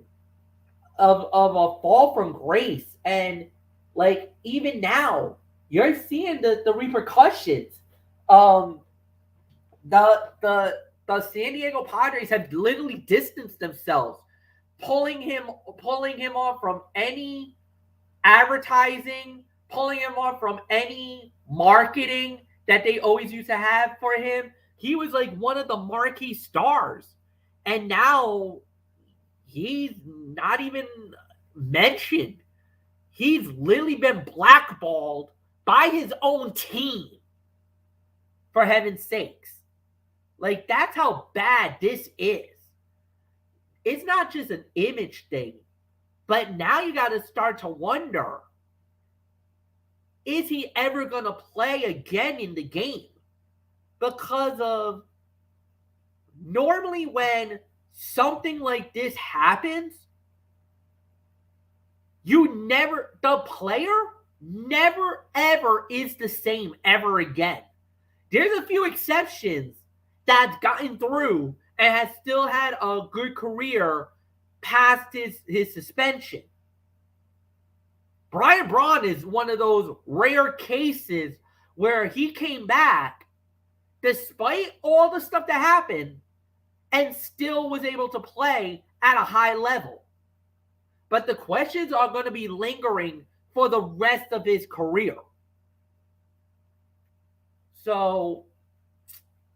of a fall from grace. And like, even now, you're seeing the repercussions. Um the San Diego Padres have literally distanced themselves, pulling him off from any advertising, pulling him off from any marketing that they always used to have for him. He was like one of the marquee stars. And now he's not even mentioned. He's literally been blackballed by his own team, for heaven's sakes. Like, that's how bad this is. It's not just an image thing, but now you got to start to wonder, is he ever going to play again in the game? Because of, normally when something like this happens, the player never ever is the same ever again. There's a few exceptions that's gotten through and has still had a good career past his suspension. Brian Braun is one of those rare cases where he came back despite all the stuff that happened and still was able to play at a high level. But the questions are going to be lingering for the rest of his career. So,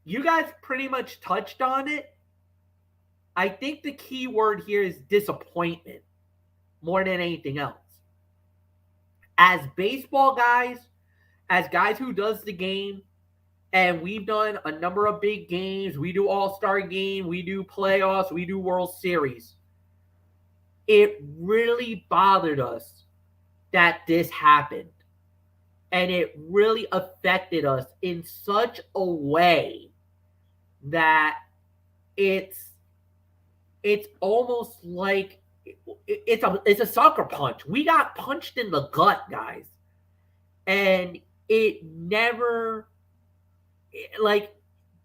you guys pretty much touched on it. I think the key word here is disappointment more than anything else. As baseball guys, as guys who does the game, and we've done a number of big games. We do All-Star Game, we do playoffs, we do World Series. It really bothered us that this happened. And it really affected us in such a way that it's almost like it's a sucker punch. We got punched in the gut, guys. And it never, like,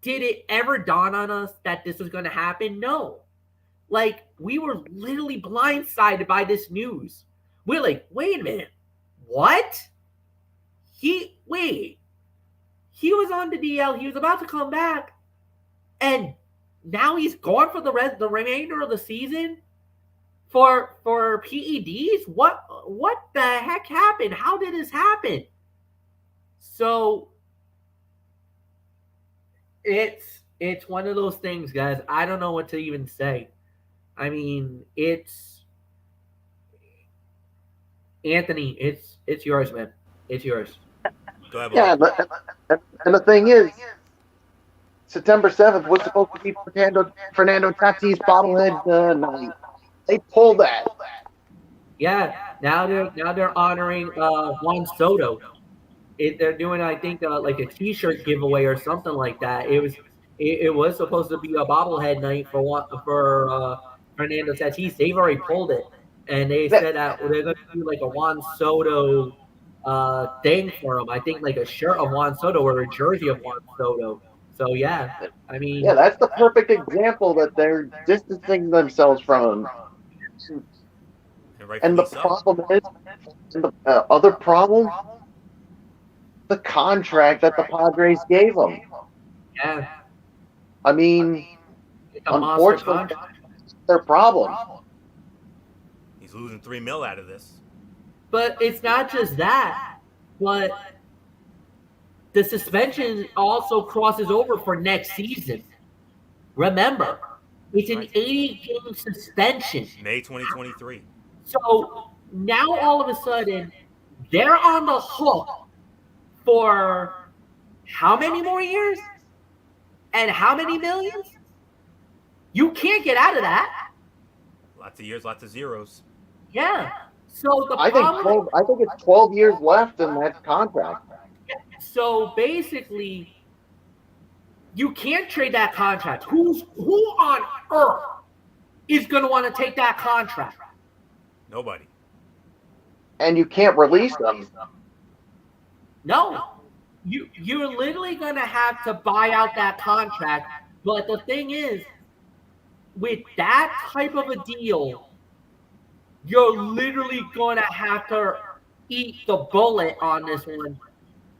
did it ever dawn on us that this was going to happen? No. Like, we were literally blindsided by this news. We're like, wait a minute. What? He was on the DL. He was about to come back. And now he's gone for the remainder of the season for PEDs? What the heck happened? How did this happen? So it's one of those things, guys. I don't know what to even say. I mean, it's Anthony, it's yours, man. It's yours. Go ahead, Yeah, and the thing is, September 7th was supposed to be Fernando Tatis bobblehead night. They pulled that. Yeah, now they're honoring Juan Soto. They're doing, I think, like a T-shirt giveaway or something like that. It was supposed to be a bobblehead night for Fernando Tatis. They've already pulled it, and they said that they're going to do like a Juan Soto thing for him. I think like a shirt of Juan Soto or a jersey of Juan Soto. So yeah, I mean, Yeah, that's the perfect example that they're distancing themselves from him. And the problem is, and the other problem, the contract that the Padres gave him. yeah, I mean, it's a monster unfortunately, contract. that's their problem. He's losing $3 million out of this. But it's not just that, but the suspension also crosses over for next season. Remember, it's an 80-game suspension. May 2023. So now all of a sudden, they're on the hook for how many more years? And how many millions? You can't get out of that. Lots of years, lots of zeros. Yeah. So I think it's 12 years left in that contract. So basically, you can't trade that contract. Who on earth is going to want to take that contract? Nobody. And you can't release them. No. You're literally going to have to buy out that contract. But the thing is, with that type of a deal, you're literally going to have to eat the bullet on this one.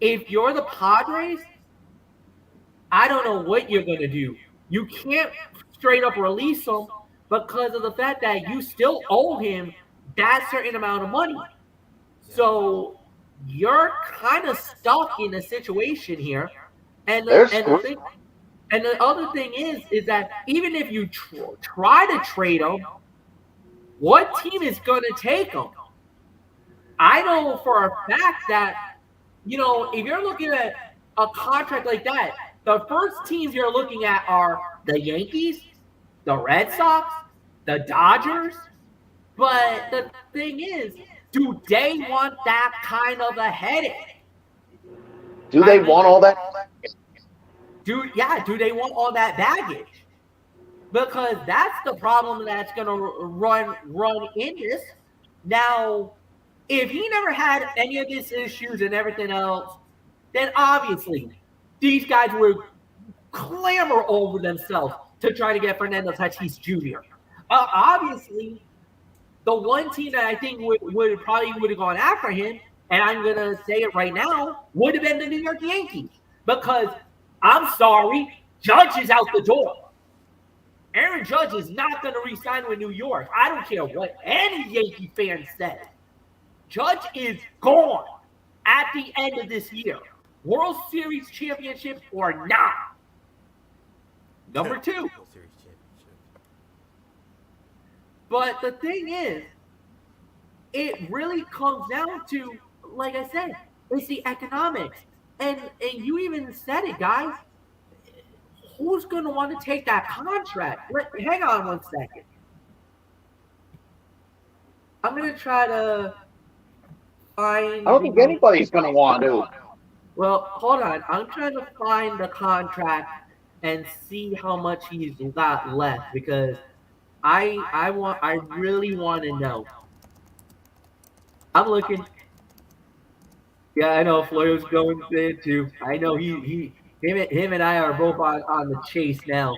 If you're the Padres, I don't know what you're going to do. You can't straight up release him because of the fact that you still owe him that certain amount of money. So you're kind of stuck in a situation here. And the other thing is that even if you try to trade him, what team is going to take him? I know for a fact that, if you're looking at a contract like that, the first teams you're looking at are the Yankees, the Red Sox, the Dodgers. But the thing is, do they want that kind of a headache? Do they want all that? Do they want all that baggage? Because that's the problem that's going to run in this. Now, if he never had any of these issues and everything else, then obviously these guys would clamor over themselves to try to get Fernando Tatis Jr. Obviously, the one team that I think would have gone after him, and I'm going to say it right now, would have been the New York Yankees. Because, I'm sorry, Judge is out the door. Aaron Judge is not going to re-sign with New York. I don't care what any Yankee fan says. Judge is gone at the end of this year. World Series championship or not. Number 2. World Series championship. But the thing is, it really comes down to, like I said, it's the economics. And you even said it, guys. Who's going to want to take that contract? Hang on one second. I'm going to try to find. I don't think anybody's going to want to. Well, hold on. I'm trying to find the contract and see how much he's got left because I really want to know. I'm looking. Yeah, I know Floyd's going there too. I know him and I are both on the chase now.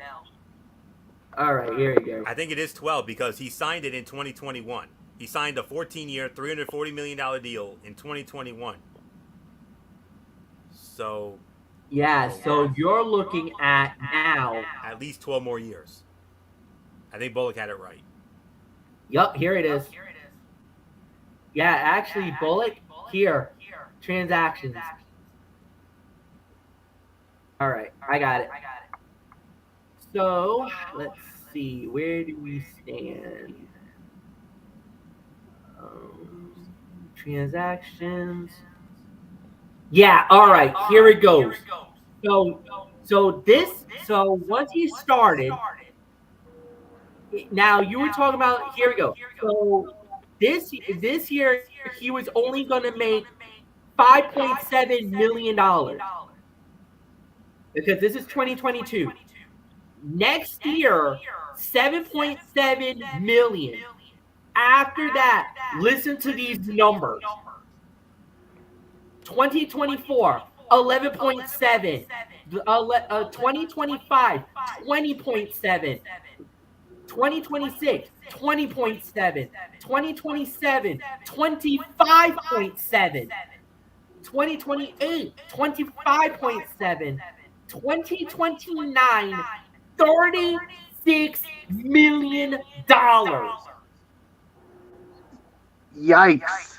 All right, here we go. I think it is 12 because he signed it in 2021. He signed a 14-year, $340 million deal in 2021. So. Yeah, so you're looking at now. At least 12 more years. I think Bullock had it right. Yup, here it is. Yeah, actually, Bullock, here. Transactions. All right, I got it. So, let's see. Where do we stand? Transactions. Yeah, all right, here it goes. So once he started, now you were talking about, here we go. So this year, he was only going to make $5.7 million because this is 2022. Next year, $7.7 million. After that, listen to these numbers. 2024, 11.7. 2025, 20.7. 2026, 20.7. 2027, 25.7. 2028, 25.7. 2029, $36 million. Yikes.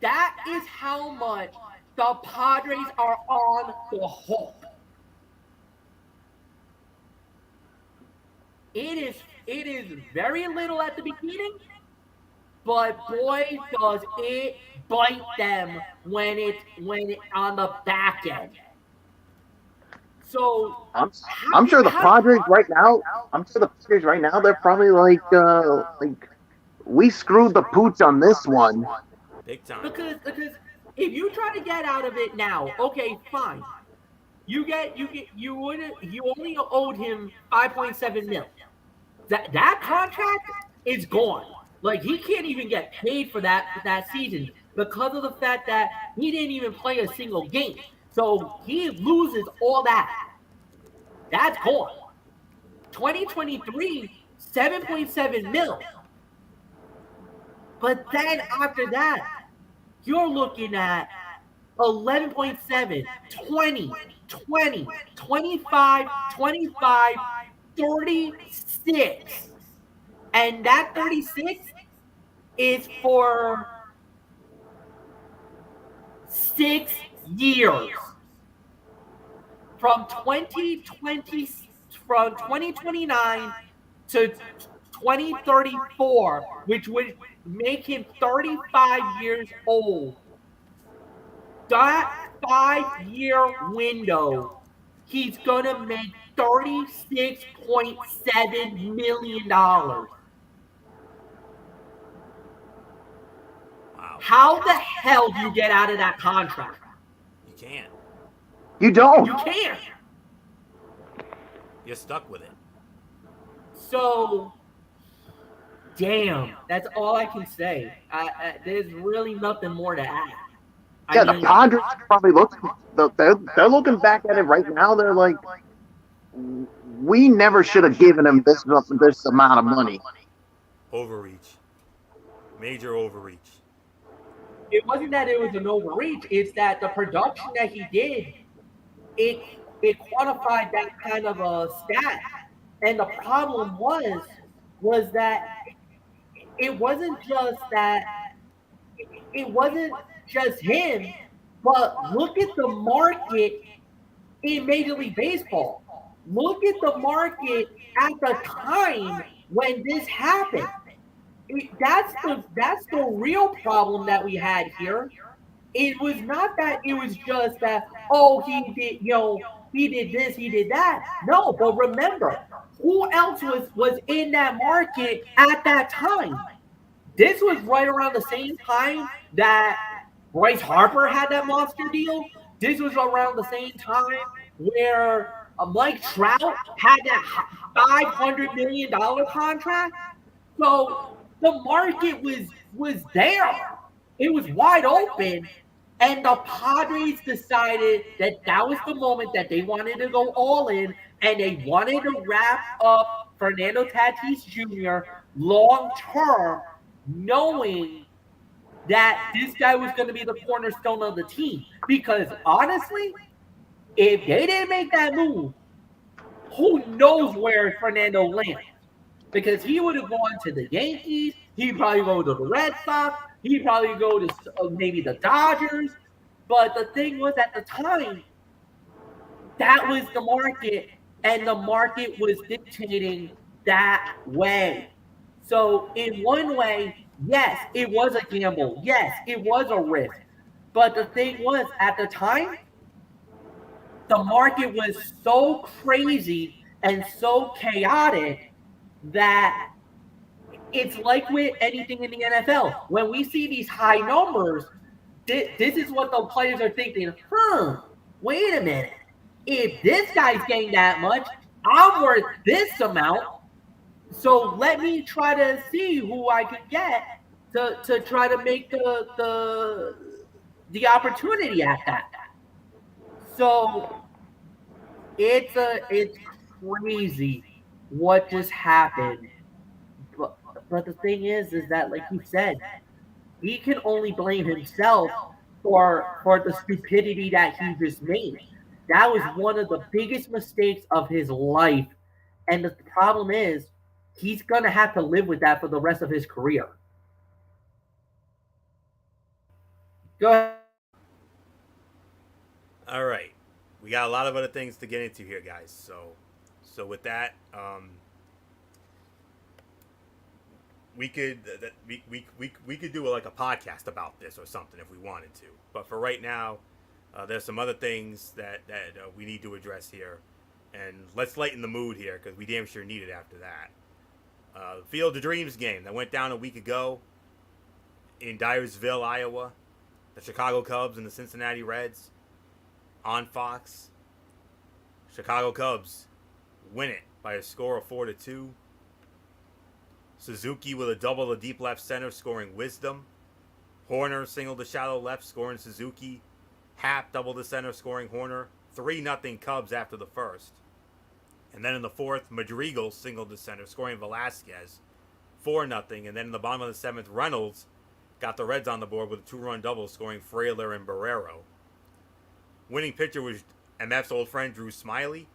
That is how much the Padres are on the hook. It is very little at the beginning, but boy does it bite them when it on the back end. So I'm sure the Padres right now. They're probably like we screwed the pooch on this one. Big time. Because if you try to get out of it now, okay, fine. You only owed him $5.7 million. That contract is gone. Like, he can't even get paid for that season because of the fact that he didn't even play a single game. So he loses all that. That's gone. 2023, $7.7 million. But then after that, you're looking at 11.7, 20, 25, 36. And that 36 is for 6 years. From 2029 to 2034, which would make him 35 years old. That 5-year window, he's going to make $36.7 million. Wow. How the hell do you get out of that contract? You can't. You don't. You can't. You're stuck with it. So, damn, that's all I can say. There's really nothing more to add. Yeah, the Padres probably they're looking back at it right now. They're like, we never should have given him this amount of money. Overreach. Major overreach. It wasn't that it was an overreach. It's that the production that he did, it quantified that kind of a stat. And the problem was that it wasn't just him, but look at the market in Major League Baseball. Look at the market at the time when this happened. That's the real problem that we had here. it was not that it was just that, oh, he did, he did this, he did that. No, but remember, who else was in that market at that time? This was right around the same time that Bryce Harper had that monster deal. This was around the same time where Mike Trout had that $500 million contract. So the market was there. It was wide open. And the Padres decided that that was the moment that they wanted to go all in and they wanted to wrap up Fernando Tatis Jr. long term, knowing that this guy was going to be the cornerstone of the team. Because honestly, if they didn't make that move, who knows where Fernando lands? Because he would have gone to the Yankees. He'd probably go to the Red Sox. He'd probably go to maybe the Dodgers. But the thing was, at the time, that was the market, and the market was dictating that way. So, in one way, yes, it was a gamble. Yes, it was a risk. But the thing was, at the time, the market was so crazy and so chaotic that it's like with anything in the NFL. When we see these high numbers, this is what the players are thinking. Wait a minute. If this guy's getting that much, I'm worth this amount. So let me try to see who I could get to try to make the opportunity at that. So it's crazy what just happened. But but the thing is that like you said, he can only blame himself for the stupidity that he just made. That was one of the biggest mistakes of his life, and the problem is he's gonna have to live with that for the rest of his career. Go ahead. All right, we got a lot of other things to get into here, guys. So with that, we could we could do like a podcast about this or something if we wanted to. But for right now, there's some other things that we need to address here, and let's lighten the mood here because we damn sure need it after that. Field of Dreams game that went down a week ago in Dyersville, Iowa. The Chicago Cubs and the Cincinnati Reds on Fox. Chicago Cubs win it by a score of 4-2. Suzuki with a double to deep left center, scoring Wisdom. Horner single to shallow left, scoring Suzuki. Happ double to center, scoring Horner. 3-0 Cubs after the first. And then in the fourth, Madrigal single to center, scoring Velasquez. 4-0. And then in the bottom of the seventh, Reynolds got the Reds on the board with a 2-run double, scoring Frailer and Barrero. Winning pitcher was MF's old friend Drew Smiley.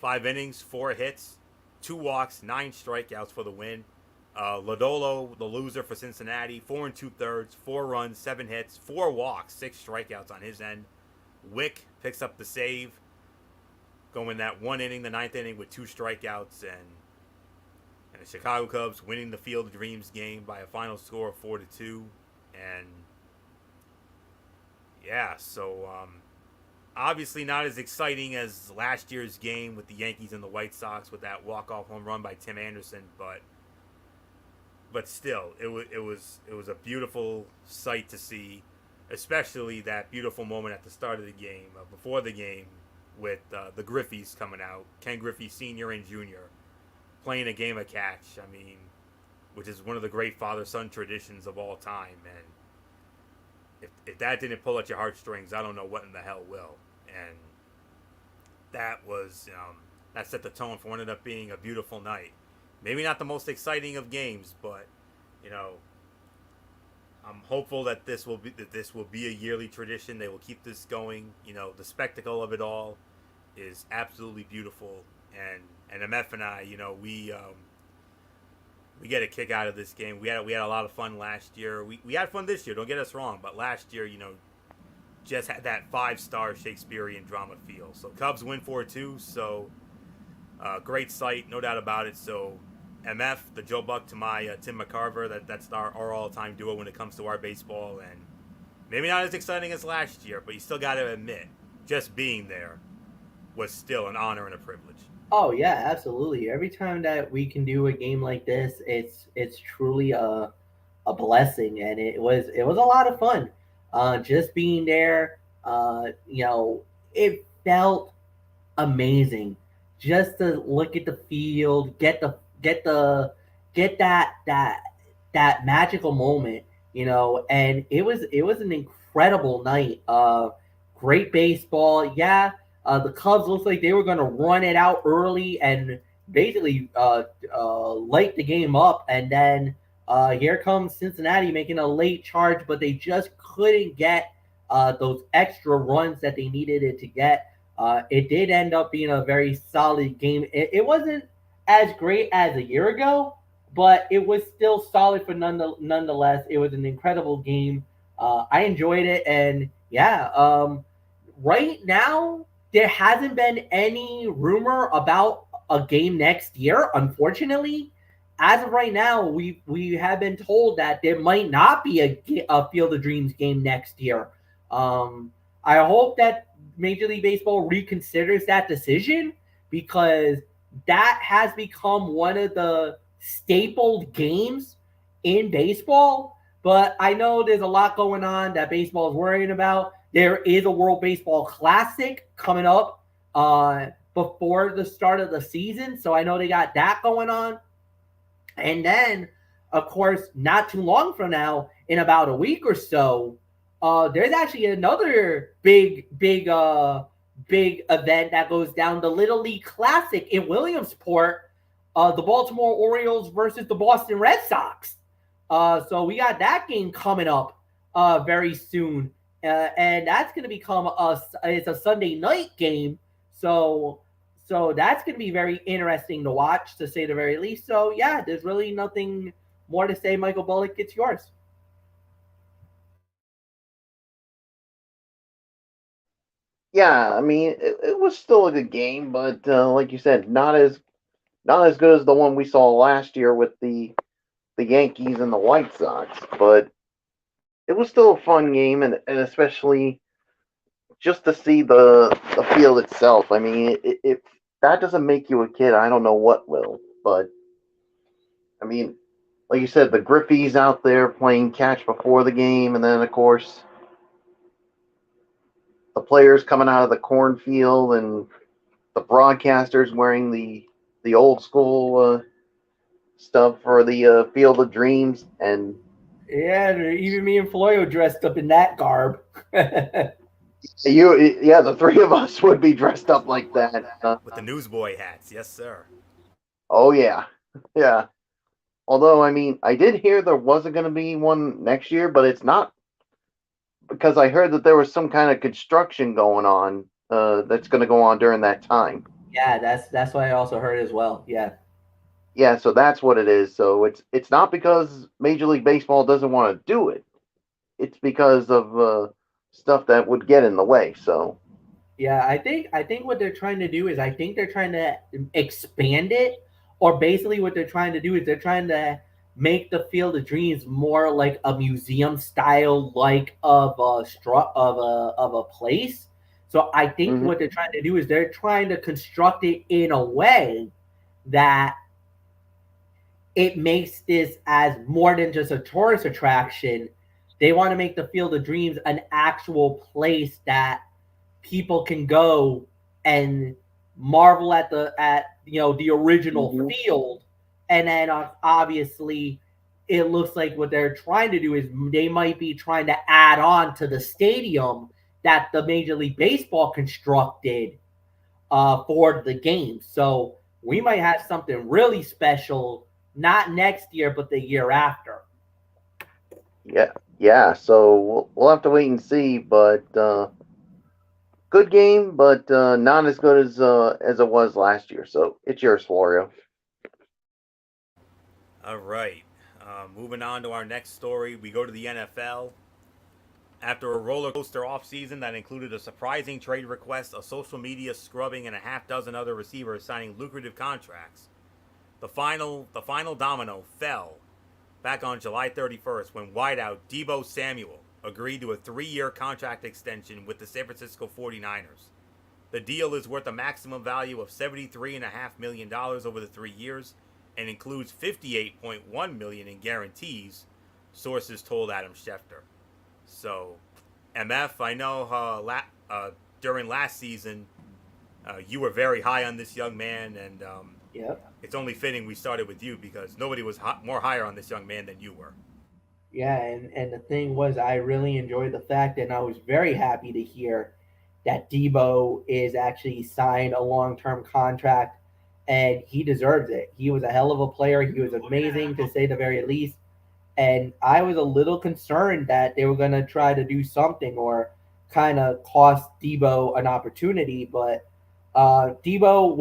5 innings, 4 hits, 2 walks, 9 strikeouts for the win. Lodolo, the loser for Cincinnati, 4 2/3, 4 runs, 7 hits, 4 walks, 6 strikeouts on his end. Wick picks up the save, going that 1 inning, the 9th inning, with 2 strikeouts, and the Chicago Cubs winning the Field of Dreams game by a final score of 4-2. And yeah, so obviously not as exciting as last year's game with the Yankees and the White Sox with that walk-off home run by Tim Anderson, but still, it was a beautiful sight to see, especially that beautiful moment at the start of the game, before the game, with the Griffeys coming out, Ken Griffey Sr. and Jr., playing a game of catch. I mean, which is one of the great father-son traditions of all time, and if that didn't pull at your heartstrings, I don't know what in the hell will. And that was that set the tone for what ended up being a beautiful night. Maybe not the most exciting of games, but I'm hopeful that this will be a yearly tradition. They will keep this going. The spectacle of it all is absolutely beautiful, and MF and I, we get a kick out of this game. We had a lot of fun last year. We had fun this year. Don't get us wrong, but last year, just had that 5-star Shakespearean drama feel. So Cubs win 4-2. So great sight, no doubt about it. So MF, the Joe Buck to my Tim McCarver, that's our all-time duo when it comes to our baseball, and Maybe not as exciting as last year, but you still got to admit, just being there was still an honor and a privilege. Oh yeah, absolutely. Every time that we can do a game like this, it's truly a blessing, and it was a lot of fun. Just being there, it felt amazing just to look at the field, get the get that magical moment, and it was an incredible night. Great baseball. Yeah, the Cubs looks like they were going to run it out early and basically light the game up, and then here comes Cincinnati making a late charge, but they just couldn't get those extra runs that they needed it to get. It did end up being a very solid game. It wasn't as great as a year ago, but it was still solid for nonetheless. It was an incredible game. I enjoyed it, and yeah, right now there hasn't been any rumor about a game next year. Unfortunately, as of right now, we have been told that there might not be a Field of Dreams game next year. I hope that Major League Baseball reconsiders that decision, because that has become one of the stapled games in baseball. But I know there's a lot going on that baseball is worrying about. There is a World Baseball Classic coming up before the start of the season, so I know they got that going on. And then, of course, not too long from now, in about a week or so, there's actually another big event that goes down, the Little League Classic in Williamsport, the Baltimore Orioles versus the Boston Red Sox. So we got that game coming up very soon, and that's going to become it's a Sunday night game. So that's going to be very interesting to watch, to say the very least. So yeah, there's really nothing more to say. Michael Bullock, it's yours. Yeah, I mean, it was still a good game, but like you said, not as good as the one we saw last year with the Yankees and the White Sox. But it was still a fun game, and especially just to see the field itself. I mean, if that doesn't make you a kid, I don't know what will. But I mean, like you said, the Griffies out there playing catch before the game, and then of course the players coming out of the cornfield, and the broadcasters wearing the old school stuff for the Field of Dreams, and Yeah, even me and Floyo dressed up in that garb. yeah, the three of us would be dressed up like that. With the newsboy hats, yes, sir. Oh yeah, yeah. Although I mean, I did hear there wasn't going to be one next year, but it's not, because I heard that there was some kind of construction going on that's going to go on during that time. Yeah, that's what I also heard as well. Yeah. Yeah, so that's what it is. So it's not because Major League Baseball doesn't want to do it. It's because of stuff that would get in the way. So Yeah, I think what they're trying to do is, I think they're trying to expand it, or basically what they're trying to do is they're trying to make the Field of Dreams more like a museum style, like of a place. So I think mhm. what they're trying to do is they're trying to construct it in a way that it makes this as more than just a tourist attraction. They want to make the Field of Dreams an actual place that people can go and marvel at the original Mhm. field. And then obviously it looks like what they're trying to do is they might be trying to add on to the stadium that the Major League Baseball constructed for the game. So we might have something really special, not next year but the year after. Yeah, yeah. So we'll have to wait and see. But good game, but not as good as it was last year. So it's yours, Florio. All right. Moving on to our next story, we go to the NFL. After a roller coaster offseason that included a surprising trade request, a social media scrubbing, and a half dozen other receivers signing lucrative contracts, the final domino fell back on July 31st when wideout Deebo Samuel agreed to a 3-year contract extension with the San Francisco 49ers. The deal is worth a maximum value of $73.5 million over the 3 years and includes $58.1 million in guarantees, sources told Adam Schefter. So, MF, I know during last season you were very high on this young man, and Yep. it's only fitting we started with you because nobody was more higher on this young man than you were. Yeah, and the thing was, I really enjoyed the fact, and I was very happy to hear that Debo is actually signed a long-term contract, and he deserves it. He was a hell of a player. He was amazing, to say the very least. And I was a little concerned that they were going to try to do something or kind of cost Debo an opportunity, but Debo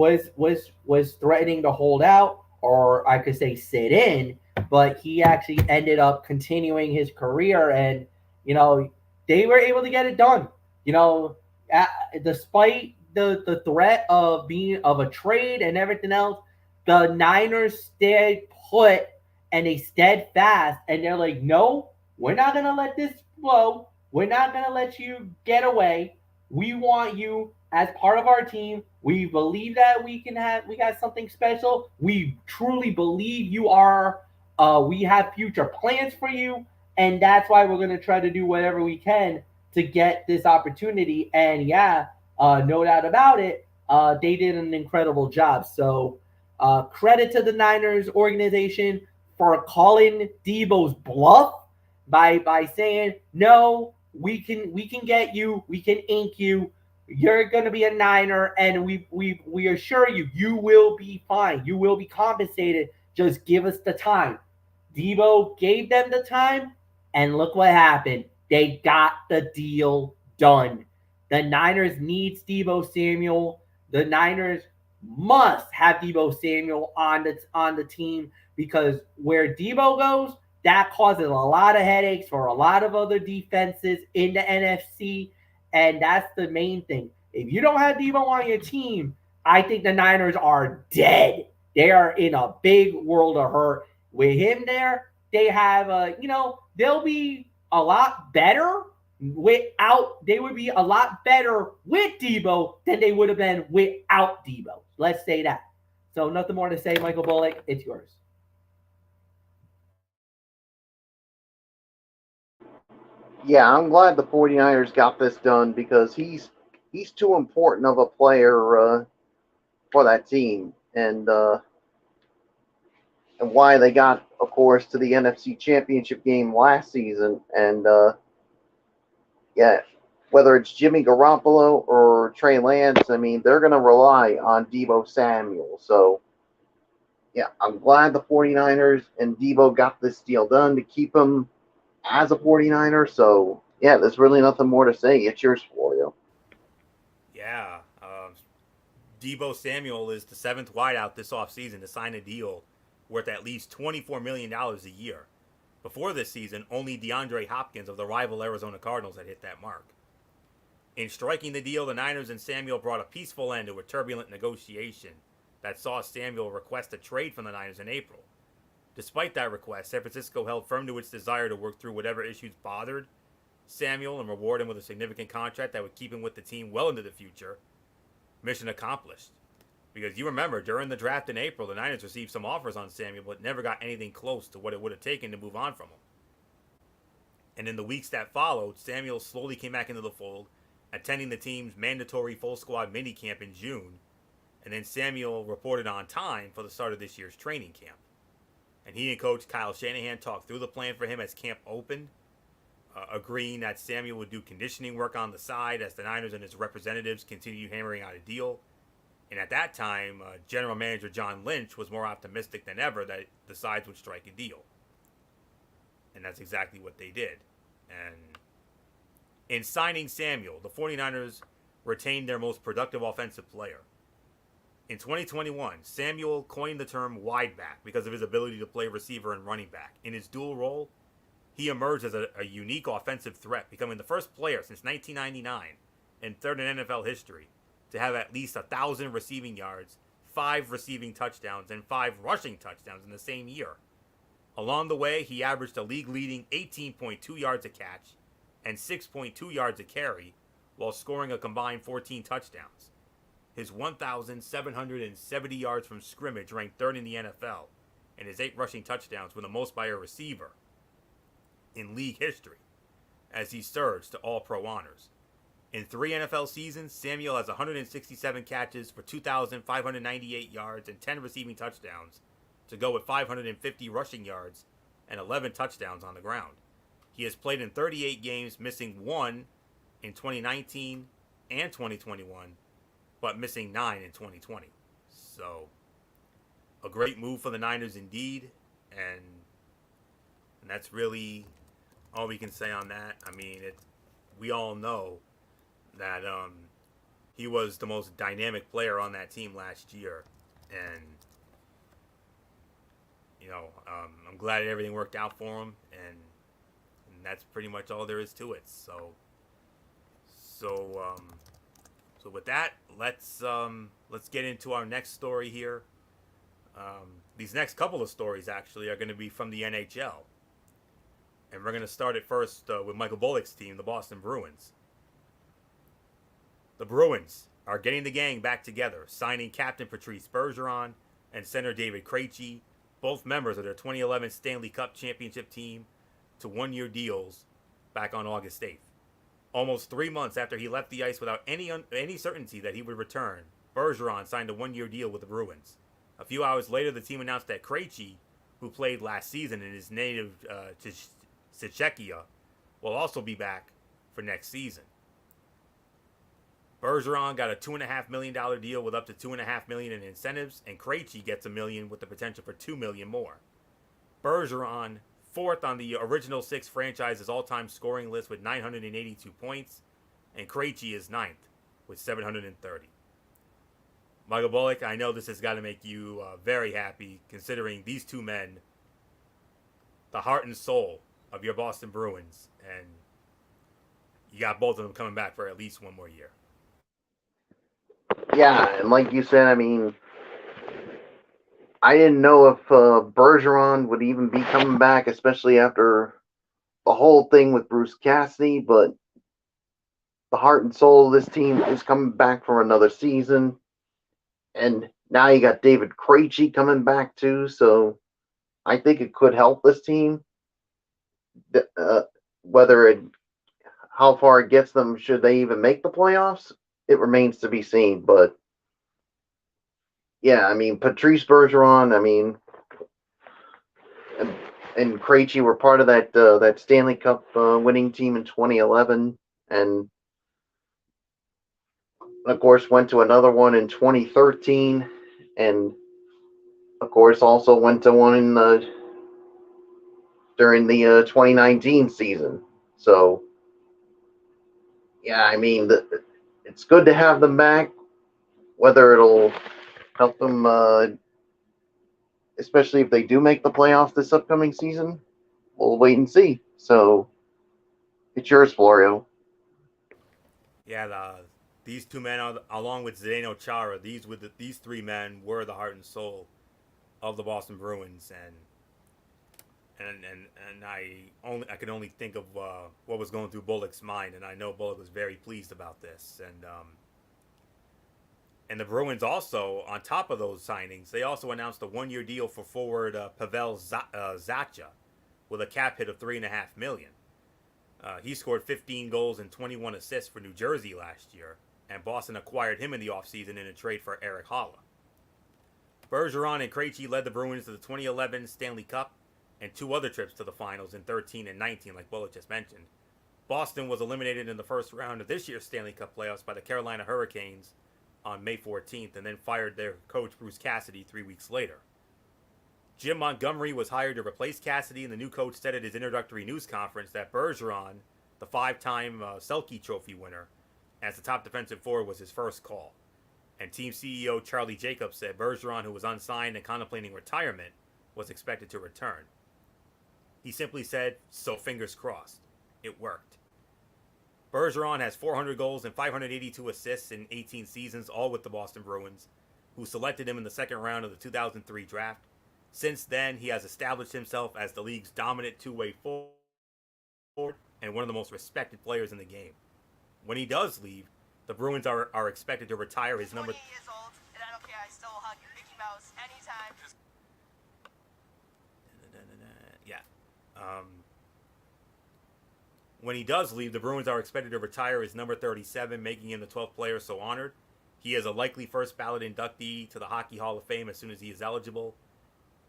was threatening to hold out, or I could say sit in, but he actually ended up continuing his career, and they were able to get it done. You know, at, Despite the threat of being of a trade and everything else, the Niners stayed put and they steadfast, and they're like, no, we're not gonna let this blow. We're not gonna let you get away. We want you as part of our team. We believe that we got something special. We truly believe you are. We have future plans for you, and that's why we're gonna try to do whatever we can to get this opportunity. And yeah, no doubt about it, they did an incredible job. So credit to the Niners organization for calling Debo's bluff by saying, no, we can get you, we can ink you. You're gonna be a Niner, and we assure you, you will be fine. You will be compensated. Just give us the time. Debo gave them the time, and look what happened. They got the deal done. The Niners needs Debo Samuel. The Niners must have Debo Samuel on the team, because where Debo goes, that causes a lot of headaches for a lot of other defenses in the NFC, and that's the main thing. If you don't have Debo on your team, I think the Niners are dead. They are in a big world of hurt. With him there, they have they'll be a lot better without. They would be a lot better with Debo than they would have been without Debo. Let's say that. So nothing more to say, Michael Bullock. It's yours. Yeah, I'm glad the 49ers got this done because he's too important of a player for that team, and why they got, of course, to the NFC Championship game last season. And yeah, whether it's Jimmy Garoppolo or Trey Lance, I mean, they're going to rely on Debo Samuel. So yeah, I'm glad the 49ers and Debo got this deal done to keep him as a 49er. So yeah, there's really nothing more to say. It's yours for you. Yeah, Debo Samuel is the 7th wideout this offseason to sign a deal worth at least $24 million a year. Before this season, only DeAndre Hopkins of the rival Arizona Cardinals had hit that mark. In striking the deal, the Niners and Samuel brought a peaceful end to a turbulent negotiation that saw Samuel request a trade from the Niners in April. Despite that request, San Francisco held firm to its desire to work through whatever issues bothered Samuel and reward him with a significant contract that would keep him with the team well into the future. Mission accomplished. Because you remember, during the draft in April, the Niners received some offers on Samuel, but never got anything close to what it would have taken to move on from him. And in the weeks that followed, Samuel slowly came back into the fold, attending the team's mandatory full squad minicamp in June, and then Samuel reported on time for the start of this year's training camp. And he and coach Kyle Shanahan talked through the plan for him as camp opened, agreeing that Samuel would do conditioning work on the side as the Niners and his representatives continued hammering out a deal. And at that time, General Manager John Lynch was more optimistic than ever that the sides would strike a deal. And that's exactly what they did. And in signing Samuel, the 49ers retained their most productive offensive player. In 2021, Samuel coined the term wide back because of his ability to play receiver and running back. In his dual role, he emerged as a unique offensive threat, becoming the first player since 1999 and third in NFL history to have at least 1,000 receiving yards, 5 receiving touchdowns, and 5 rushing touchdowns in the same year. Along the way, he averaged a league-leading 18.2 yards a catch, and 6.2 yards a carry, while scoring a combined 14 touchdowns. His 1,770 yards from scrimmage ranked third in the NFL, and his 8 rushing touchdowns were the most by a receiver in league history, as he surged to All-Pro honors. In 3 NFL seasons, Samuel has 167 catches for 2,598 yards and 10 receiving touchdowns, to go with 550 rushing yards and 11 touchdowns on the ground. He has played in 38 games, missing 1 in 2019 and 2021, but missing 9 in 2020. So, a great move for the Niners indeed, and that's really all we can say on that. I mean, we all know that he was the most dynamic player on that team last year, and I'm glad everything worked out for him, and that's pretty much all there is to it. So with that, let's get into our next story here. These next couple of stories actually are going to be from the NHL, and we're going to start it first with Michael Bullock's team, the Boston Bruins. The Bruins are getting the gang back together, signing captain Patrice Bergeron and center David Krejci, both members of their 2011 Stanley Cup championship team, to one-year deals back on August 8th. Almost 3 months after he left the ice without any certainty that he would return, Bergeron signed a one-year deal with the Bruins. A few hours later, the team announced that Krejci, who played last season in his native Czechia, will also be back for next season. Bergeron got a $2.5 million deal with up to $2.5 million in incentives, and Krejci gets $1 million with the potential for $2 million more. Bergeron, fourth on the original 6 franchise's all-time scoring list with 982 points, and Krejci is ninth with 730. Michael Bullock, I know this has got to make you very happy, considering these two men, the heart and soul of your Boston Bruins, and you got both of them coming back for at least one more year. Yeah, and like you said, I mean, I didn't know if Bergeron would even be coming back, especially after the whole thing with Bruce Cassidy, but the heart and soul of this team is coming back for another season. And now you got David Krejci coming back too, so I think it could help this team. How far it gets them, should they even make the playoffs, it remains to be seen. But yeah, I mean, Patrice Bergeron, I mean, and Krejci were part of that Stanley Cup winning team in 2011, and of course went to another one in 2013, and of course also went to one in during the 2019 season. So yeah, I mean, it's good to have them back. Whether it'll help them, especially if they do make the playoffs this upcoming season, we'll wait and see. So it's yours, Florio. Yeah, these two men, along with Zdeno Chara, these 3 men were the heart and soul of the Boston Bruins, and I can only think of what was going through Bullock's mind, and I know Bullock was very pleased about this. And the Bruins also, on top of those signings, they also announced a one-year deal for forward Pavel Zacha with a cap hit of $3.5 million. He scored 15 goals and 21 assists for New Jersey last year, and Boston acquired him in the offseason in a trade for Eric Haula. Bergeron and Krejci led the Bruins to the 2011 Stanley Cup and 2 other trips to the finals in 13 and 19, like Bullock just mentioned. Boston was eliminated in the first round of this year's Stanley Cup playoffs by the Carolina Hurricanes on May 14th, and then fired their coach Bruce Cassidy 3 weeks later. Jim Montgomery was hired to replace Cassidy, and the new coach said at his introductory news conference that Bergeron, the 5-time Selke Trophy winner, as the top defensive forward, was his first call. And team CEO Charlie Jacobs said Bergeron, who was unsigned and contemplating retirement, was expected to return. He simply said, "So fingers crossed." It worked. Bergeron has 400 goals and 582 assists in 18 seasons, all with the Boston Bruins, who selected him in the second round of the 2003 draft. Since then, he has established himself as the league's dominant two-way forward and one of the most respected players in the game. When he does leave, the Bruins are expected to retire his number. 28 years old, and I don't care. I still hug Mickey Mouse anytime. Yeah. When he does leave, the Bruins are expected to retire his number 37, making him the 12th player so honored. He is a likely first ballot inductee to the Hockey Hall of Fame as soon as he is eligible.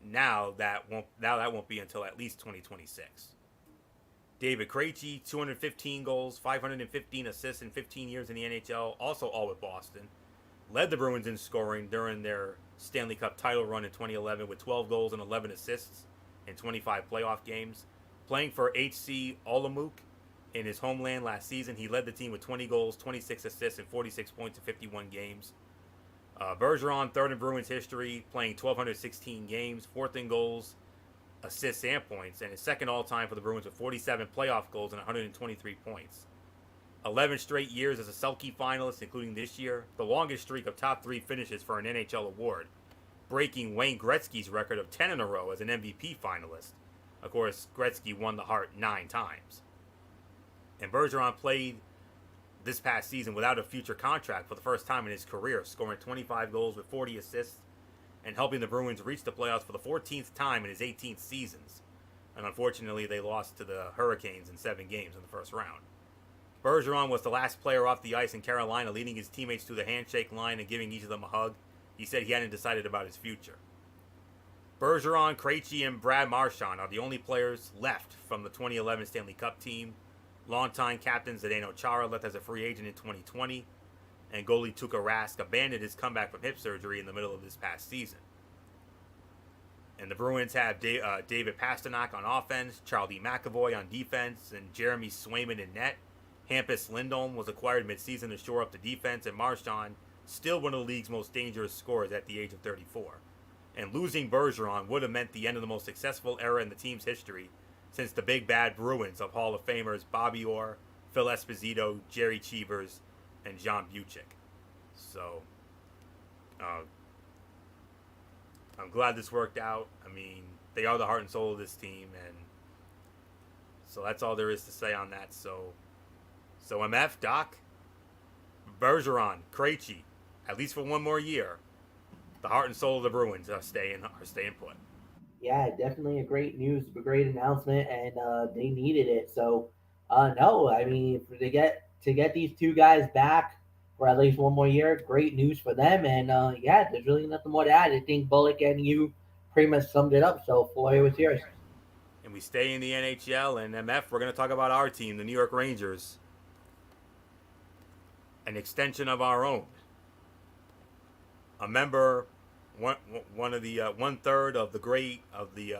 Now that won't be until at least 2026. David Krejci, 215 goals, 515 assists in 15 years in the NHL, also all with Boston. Led the Bruins in scoring during their Stanley Cup title run in 2011 with 12 goals and 11 assists in 25 playoff games. Playing for HC Olomouc in his homeland last season, he led the team with 20 goals, 26 assists, and 46 points in 51 games. Bergeron, third in Bruins history, playing 1,216 games, fourth in goals, assists, and points, and his second all-time for the Bruins with 47 playoff goals and 123 points. 11 straight years as a Selke finalist, including this year, the longest streak of top 3 finishes for an NHL award, breaking Wayne Gretzky's record of 10 in a row as an MVP finalist. Of course, Gretzky won the Hart 9 times. And Bergeron played this past season without a future contract for the first time in his career, scoring 25 goals with 40 assists and helping the Bruins reach the playoffs for the 14th time in his 18th seasons. And unfortunately, they lost to the Hurricanes in 7 games in the first round. Bergeron was the last player off the ice in Carolina, leading his teammates to the handshake line and giving each of them a hug. He said he hadn't decided about his future. Bergeron, Krejci, and Brad Marchand are the only players left from the 2011 Stanley Cup team. Longtime captain Zdeno Chara left as a free agent in 2020, and goalie Tuukka Rask abandoned his comeback from hip surgery in the middle of this past season. And the Bruins have David Pastrnak on offense, Charlie McAvoy on defense, and Jeremy Swayman in net. Hampus Lindholm was acquired midseason to shore up the defense, and Marchand, still one of the league's most dangerous scorers at the age of 34. And losing Bergeron would have meant the end of the most successful era in the team's history since the Big Bad Bruins of Hall of Famers Bobby Orr, Phil Esposito, Jerry Cheevers, and John Buchik. So, I'm glad this worked out. I mean, they are the heart and soul of this team, and so that's all there is to say on that. So MF, Doc, Bergeron, Krejci, at least for one more year, the heart and soul of the Bruins are staying put. Yeah, definitely a great great announcement, and they needed it. So, no, I mean, to get these 2 guys back for at least one more year, great news for them. And yeah, there's really nothing more to add. I think Bullock and you pretty much summed it up. So, Floyd, what's yours? And we stay in the NHL, and MF, we're going to talk about our team, the New York Rangers, an extension of our own. A member, one of the 1/3 of the great of the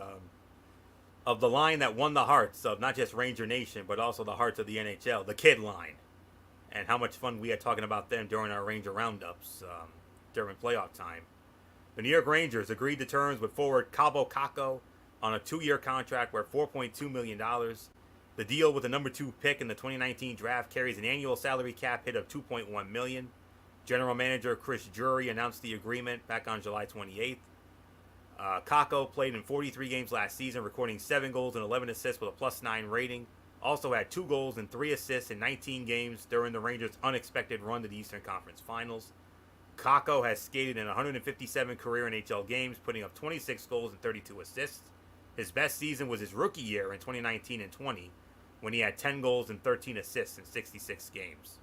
line that won the hearts of not just Ranger Nation but also the hearts of the NHL, the Kid line, and how much fun we had talking about them during our Ranger roundups during playoff time. The New York Rangers agreed to terms with forward Cabo Caco on a 2-year contract worth $4.2 million. The deal with the number 2 pick in the 2019 draft carries an annual salary cap hit of $2.1 million. General Manager Chris Drury announced the agreement back on July 28th. Kako played in 43 games last season, recording 7 goals and 11 assists with a +9 rating. Also had 2 goals and 3 assists in 19 games during the Rangers' unexpected run to the Eastern Conference Finals. Kako has skated in 157 career NHL games, putting up 26 goals and 32 assists. His best season was his rookie year in 2019 and 20, when he had 10 goals and 13 assists in 66 games.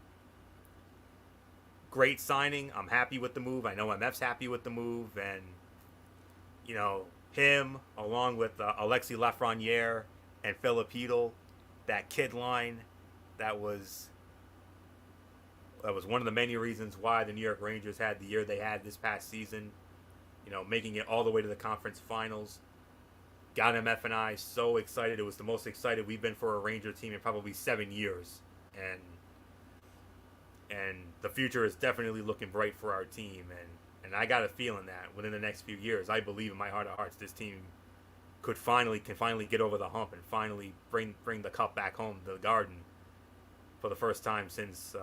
Great signing. I'm happy with the move. I know MF's happy with the move. And, you know, him, along with Alexis Lafreniere and Philip Hedl, that kid line, that was one of the many reasons why the New York Rangers had the year they had this past season. You know, making it all the way to the conference finals. Got MF and I so excited. It was the most excited we've been for a Ranger team in probably 7 years. And the future is definitely looking bright for our team. And I got a feeling that within the next few years, I believe in my heart of hearts, this team can finally get over the hump and finally bring the cup back home to the Garden for the first time since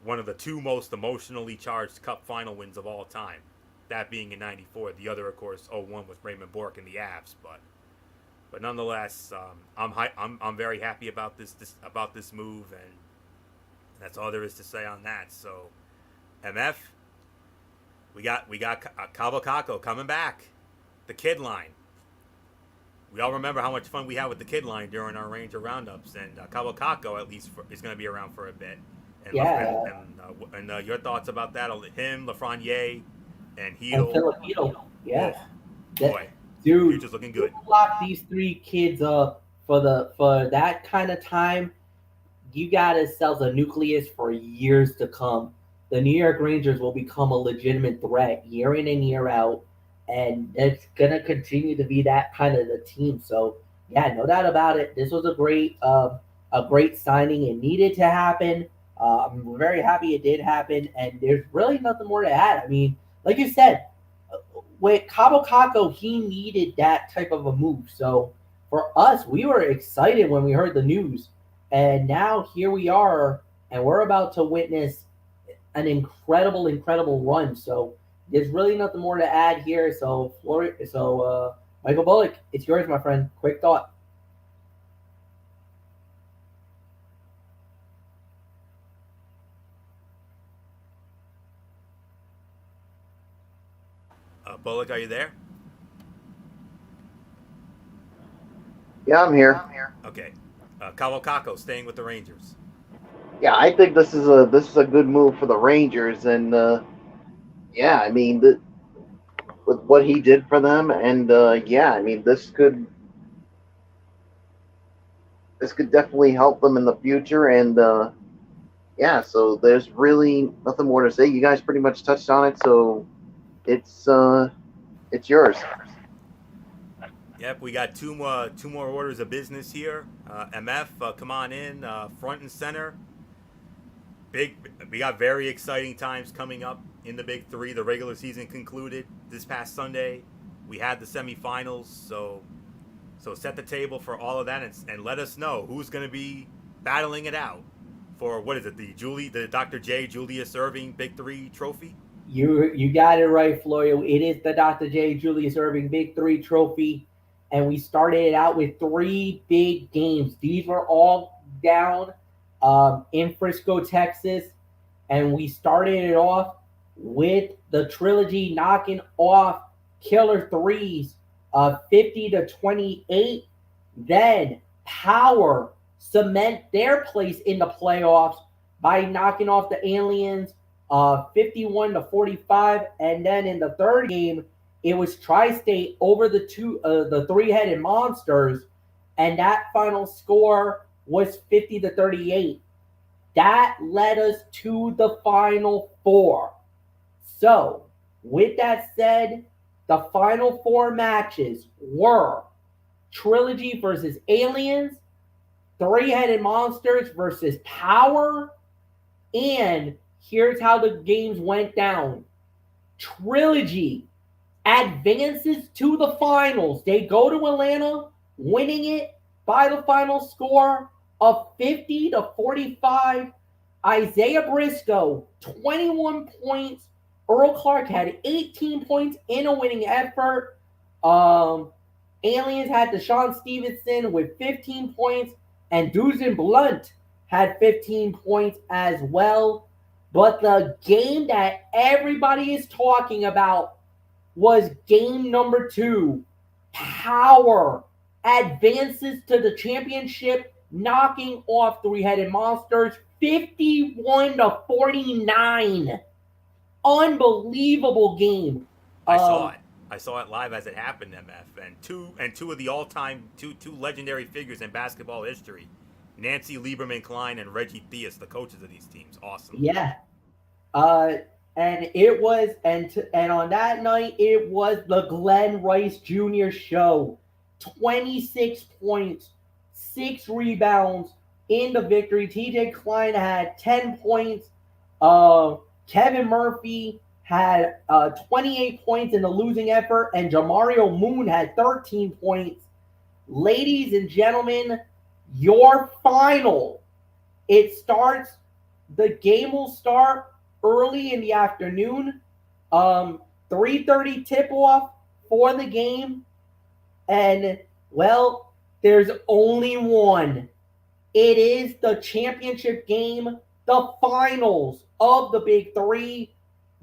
one of the 2 most emotionally charged cup final wins of all time. That being in '94. The other, of course, 01 with Raymond Bourque and the Avs. But But nonetheless, I'm very happy about this move, and that's all there is to say on that. So, MF, we got Cabo Caco coming back, the kid line. We all remember how much fun we had with the kid line during our Ranger roundups, and Cabo Caco at least is going to be around for a bit. And Yeah. your thoughts about that? Him, Lafreniere, and And Heedle. Filipino. Yeah. Oh, That- boy, dude, future's looking good. lock these three kids up for that kind of time. You got to sell the nucleus for years to come. The New York Rangers will become a legitimate threat year in and year out, and it's gonna continue to be that kind of the team. So yeah, no doubt about it. This was a great signing. It needed to happen. I'm very happy it did happen, and there's really nothing more to add. I mean, like you said, with Cabo Caco, he needed that type of a move. So for us, we were excited when we heard the news. And now here we are, and we're about to witness an incredible, incredible run. So there's really nothing more to add here. So Michael Bullock, it's yours, my friend. Quick thought. Bullock, are you there? Yeah, I'm here. Okay. Cabo Caco staying with the Rangers. Yeah, I think this is a good move for the Rangers, and yeah, I mean, with what he did for them, and yeah, I mean, this could definitely help them in the future, and yeah, so there's really nothing more to say. You guys pretty much touched on it, so it's yours. Yep, we got two more orders of business here. MF, come on in, front and center. We got very exciting times coming up in the Big Three. The regular season concluded this past Sunday. We had the semifinals, so set the table for all of that, and let us know who's going to be battling it out for, what is it, the Dr. J Julius Erving Big Three trophy? You got it right, Florio. It is the Dr. J Julius Erving Big Three trophy, and we started it out with three big games. These were all down in Frisco, Texas, and we started it off with the trilogy knocking off killer threes, 50-28. Then Power cement their place in the playoffs by knocking off the Aliens 51-45, and then in the third game it was Tri-State over the three-headed monsters, and that final score was 50-38. That led us to the Final Four. So, with that said, the Final Four matches were Trilogy versus Aliens, Three-Headed Monsters versus Power, and here's how the games went down. Trilogy advances to the finals. They go to Atlanta, winning it by the final score of 50-45. Isaiah Briscoe, 21 points. Earl Clark had 18 points in a winning effort. Aliens had Deshaun Stevenson with 15 points, and Duzin Blunt had 15 points as well. But the game that everybody is talking about was game number 2. Power advances to the championship, knocking off Three-Headed Monsters 51-49. Unbelievable game. I saw it live as it happened, MF, and two of the all-time two legendary figures in basketball history, Nancy Lieberman Klein and Reggie Theus, the coaches of these teams. Awesome. Yeah. And it was, and on that night, it was the Glenn Rice Jr. show. 26 points, 6 rebounds in the victory. TJ Klein had 10 points. Kevin Murphy had 28 points in the losing effort, and Jamario Moon had 13 points. Ladies and gentlemen, your final. The game will start early in the afternoon. 3:30 tip-off for the game. And Well, there's only one. It is the championship game, the finals of the Big Three.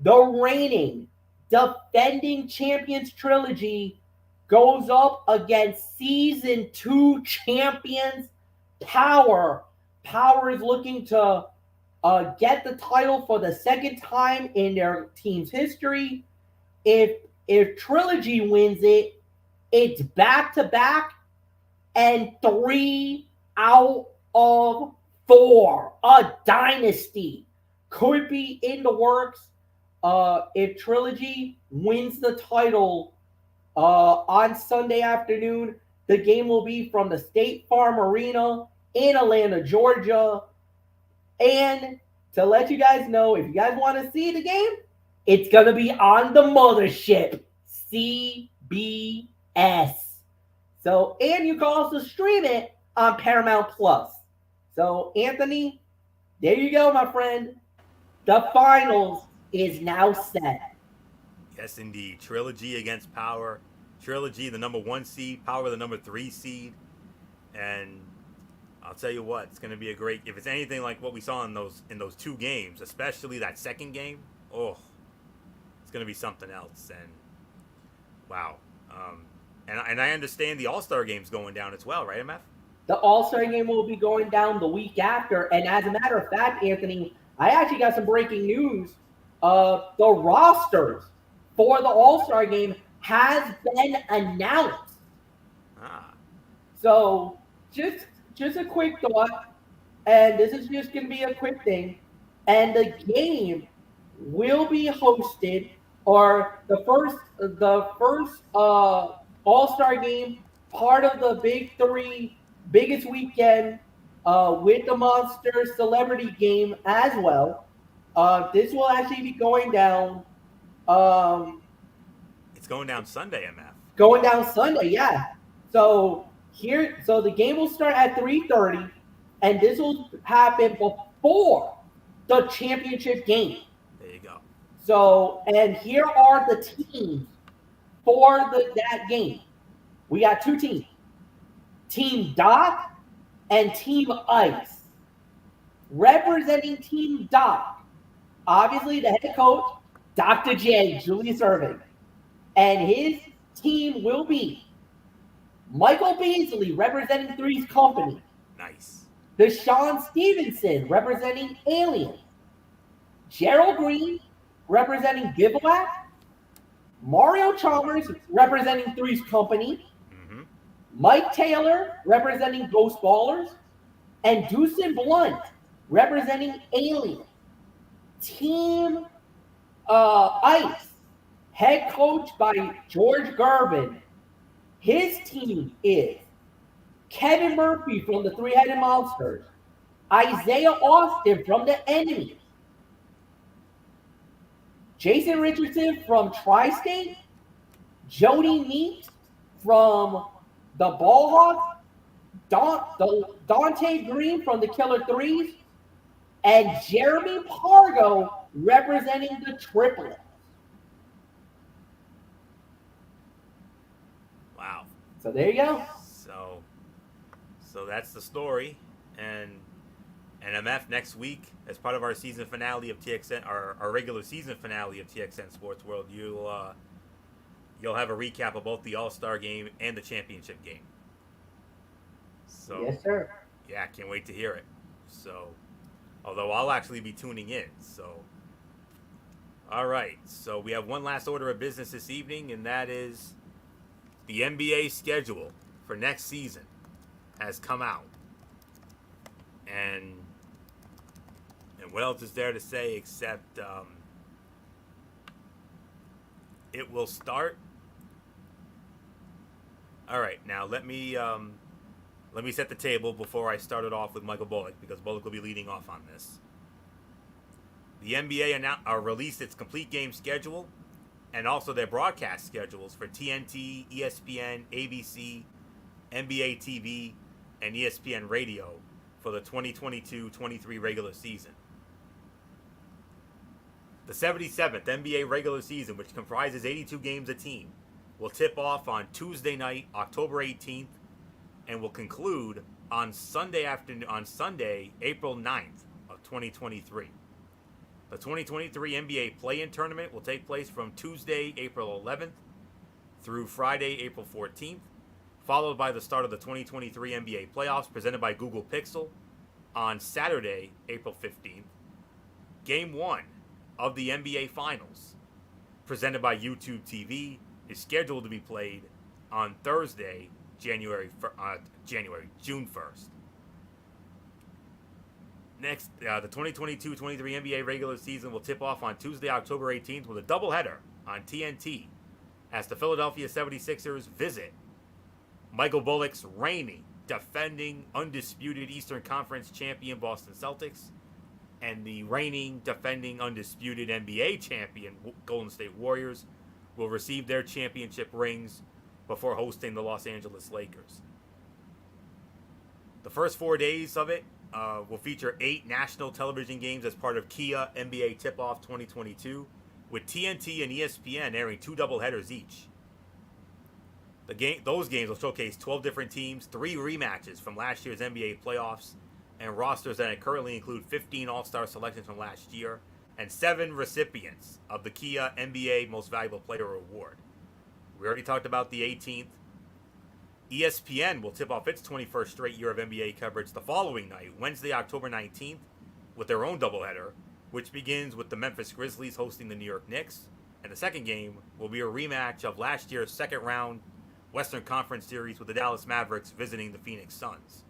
The reigning, defending champions trilogy goes up against season 2 champions Power. Power is looking to get the title for the second time in their team's history. If Trilogy wins it, it's back to back and 3 out of 4. A dynasty could be in the works if Trilogy wins the title on Sunday afternoon. The game will be from the State Farm Arena in Atlanta, Georgia. And to let you guys know, if you guys want to see the game, it's going to be on the mothership, CBS. So, and you can also stream it on Paramount Plus. So, Anthony, there you go, my friend. The finals is now set. Yes, indeed. Trilogy against Power. Trilogy, the number 1 seed. Power, the number 3 seed. And I'll tell you what, it's going to be a great. If it's anything like what we saw in those 2 games, especially that second game, it's going to be something else. And wow. And I understand the All-Star game's going down as well, right, MF? The All-Star game will be going down the week after. And as a matter of fact, Anthony, I actually got some breaking news. The rosters for the All-Star game has been announced. So just a quick thought, and this is just going to be a quick thing. And the game will be hosted, or the first All-Star game, part of the Big Three biggest weekend with the Monster Celebrity Game as well. This will actually be going down. It's going down Sunday, MF. Going down Sunday, yeah. So the game will start at 3:30, and this will happen before the championship game. There you go. So, and here are the teams for that game. We got 2 teams. Team Doc and Team Ice. Representing Team Doc, obviously the head coach, Dr. J, Julius Irving. And his team will be Michael Beasley, representing Three's Company. Nice. Deshaun Stevenson, representing Alien. Gerald Green, representing Bivouac. Mario Chalmers, representing Three's Company. Mm-hmm. Mike Taylor, representing Ghost Ballers. And Deucin Blunt, representing Alien. Team Ice, head coach by George Gervin. His team is Kevin Murphy from the Three-Headed Monsters, Isaiah Austin from the Enemy, Jason Richardson from Tri-State, Jody Meeks from the Ballhawks, Dante Green from the Killer Threes, and Jeremy Pargo representing the Triplets. Wow. So there you go. So that's the story, and MF next week as part of our season finale of TXN, our regular season finale of TXN Sports World. You'll have a recap of both the All-Star game and the championship game. So Yes, sir. yeah, can't wait to hear it. So, although I'll actually be tuning in. So, all right. So we have one last order of business this evening, and that is the NBA schedule for next season has come out. And what else is there to say except it will start. All right, now let me set the table before I start it off with Michael Bullock, because Bullock will be leading off on this. The NBA released its complete game schedule and also their broadcast schedules for TNT, ESPN, ABC, NBA TV, and ESPN Radio for the 2022-23 regular season. The 77th NBA regular season, which comprises 82 games a team, will tip off on Tuesday night, October 18th and will conclude on Sunday, April 9th of 2023. The 2023 NBA Play-In Tournament will take place from Tuesday, April 11th through Friday, April 14th, followed by the start of the 2023 NBA Playoffs presented by Google Pixel on Saturday, April 15th. Game 1 of the NBA Finals, presented by YouTube TV, is scheduled to be played on Thursday, June 1st. Next, the 2022-23 NBA regular season will tip off on Tuesday, October 18th with a doubleheader on TNT as the Philadelphia 76ers visit Michael Bullock's reigning, defending, undisputed Eastern Conference champion Boston Celtics and the reigning, defending, undisputed NBA champion Golden State Warriors will receive their championship rings before hosting the Los Angeles Lakers. The first 4 days of it will feature 8 national television games as part of Kia NBA Tip-Off 2022, with TNT and ESPN airing 2 doubleheaders each. Those games will showcase 12 different teams, 3 rematches from last year's NBA playoffs, and rosters that currently include 15 All-Star selections from last year, and 7 recipients of the Kia NBA Most Valuable Player Award. We already talked about the 18th. ESPN will tip off its 21st straight year of NBA coverage the following night, Wednesday, October 19th, with their own doubleheader, which begins with the Memphis Grizzlies hosting the New York Knicks, and the second game will be a rematch of last year's second-round Western Conference Series with the Dallas Mavericks visiting the Phoenix Suns.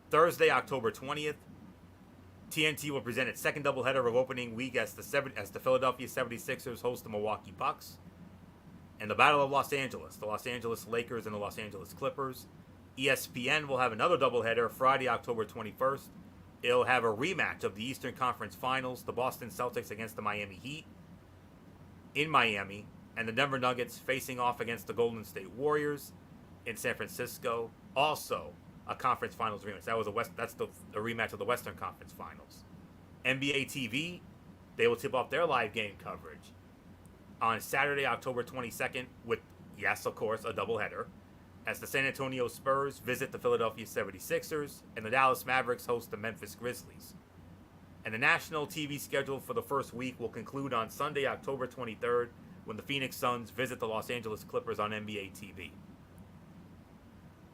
Thursday, October 20th, TNT will present its second doubleheader of opening week as the Philadelphia 76ers host the Milwaukee Bucks. And the Battle of Los Angeles, the Los Angeles Lakers and the Los Angeles Clippers. ESPN will have another doubleheader Friday, October 21st. It'll have a rematch of the Eastern Conference Finals, the Boston Celtics against the Miami Heat in Miami, and the Denver Nuggets facing off against the Golden State Warriors in San Francisco. Also, a conference finals rematch. That's the rematch of the Western Conference Finals. NBA TV, they will tip off their live game coverage on Saturday, October 22nd with, yes, of course, a doubleheader as the San Antonio Spurs visit the Philadelphia 76ers and the Dallas Mavericks host the Memphis Grizzlies. And the national TV schedule for the first week will conclude on Sunday, October 23rd when the Phoenix Suns visit the Los Angeles Clippers on NBA TV.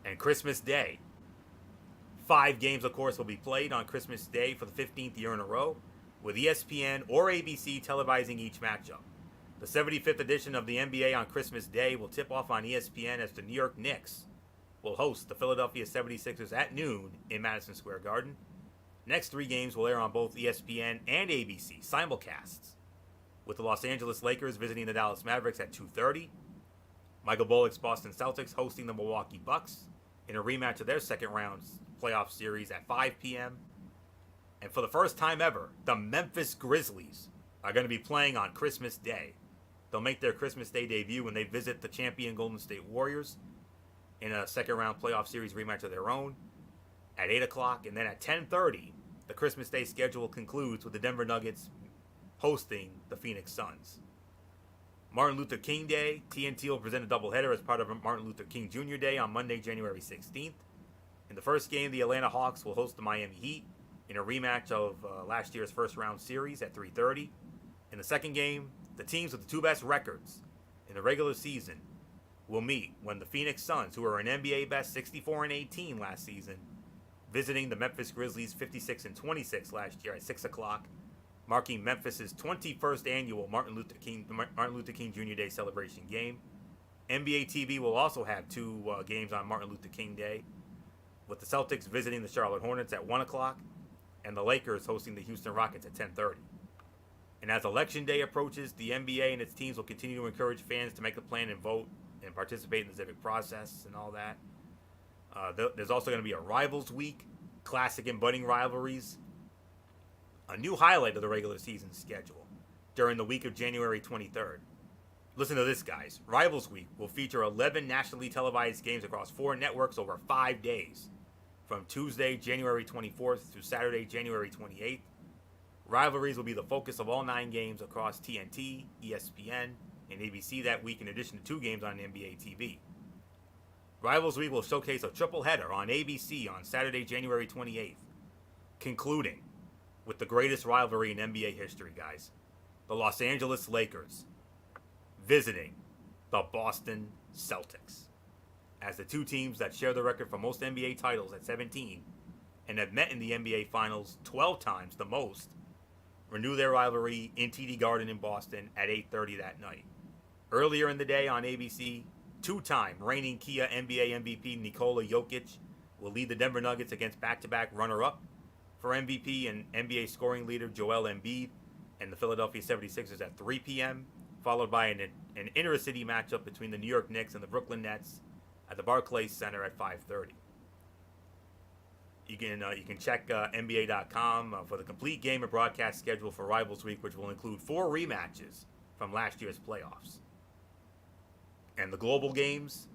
And Christmas Day. 5 games, of course, will be played on Christmas Day for the 15th year in a row, with ESPN or ABC televising each matchup. The 75th edition of the NBA on Christmas Day will tip off on ESPN as the New York Knicks will host the Philadelphia 76ers at noon in Madison Square Garden. Next 3 games will air on both ESPN and ABC simulcasts, with the Los Angeles Lakers visiting the Dallas Mavericks at 2:30, Michael Bullock's Boston Celtics hosting the Milwaukee Bucks in a rematch of their second round playoff series at 5 p.m. And for the first time ever, the Memphis Grizzlies are going to be playing on Christmas Day. They'll make their Christmas Day debut when they visit the champion Golden State Warriors in a second round playoff series rematch of their own at 8 o'clock. And then at 10:30, the Christmas Day schedule concludes with the Denver Nuggets hosting the Phoenix Suns. Martin Luther King Day, TNT will present a doubleheader as part of Martin Luther King Jr. Day on Monday, January 16th. In the first game, the Atlanta Hawks will host the Miami Heat in a rematch of last year's first round series at 3:30. In the second game, the teams with the 2 best records in the regular season will meet when the Phoenix Suns, who are an NBA best 64-18 last season, visiting the Memphis Grizzlies 56-26 last year at 6 o'clock, marking Memphis's 21st annual Martin Luther King Jr. Day celebration game. NBA TV will also have 2 games on Martin Luther King Day, with the Celtics visiting the Charlotte Hornets at 1 o'clock and the Lakers hosting the Houston Rockets at 10:30. And as Election Day approaches, the NBA and its teams will continue to encourage fans to make a plan and vote and participate in the civic process and all that. There's also going to be a Rivals Week, classic and budding rivalries, a new highlight of the regular season schedule during the week of January 23rd. Listen to this, guys. Rivals Week will feature 11 nationally televised games across 4 networks over 5 days, from Tuesday, January 24th through Saturday, January 28th. Rivalries will be the focus of all 9 games across TNT, ESPN, and ABC that week, in addition to 2 games on NBA TV. Rivals Week will showcase a triple header on ABC on Saturday, January 28th, concluding with the greatest rivalry in NBA history, guys. The Los Angeles Lakers visiting the Boston Celtics, as the two teams that share the record for most NBA titles at 17 and have met in the NBA Finals 12 times, the most, renew their rivalry in TD Garden in Boston at 8:30 that night. Earlier in the day on ABC, two-time reigning Kia NBA MVP Nikola Jokic will lead the Denver Nuggets against back-to-back runner-up for MVP and NBA scoring leader Joel Embiid and the Philadelphia 76ers at 3 p.m., followed by an inter-city matchup between the New York Knicks and the Brooklyn Nets at the Barclays Center at 5:30. You can check NBA.com for the complete game and broadcast schedule for Rivals Week, which will include 4 rematches from last year's playoffs. And the global games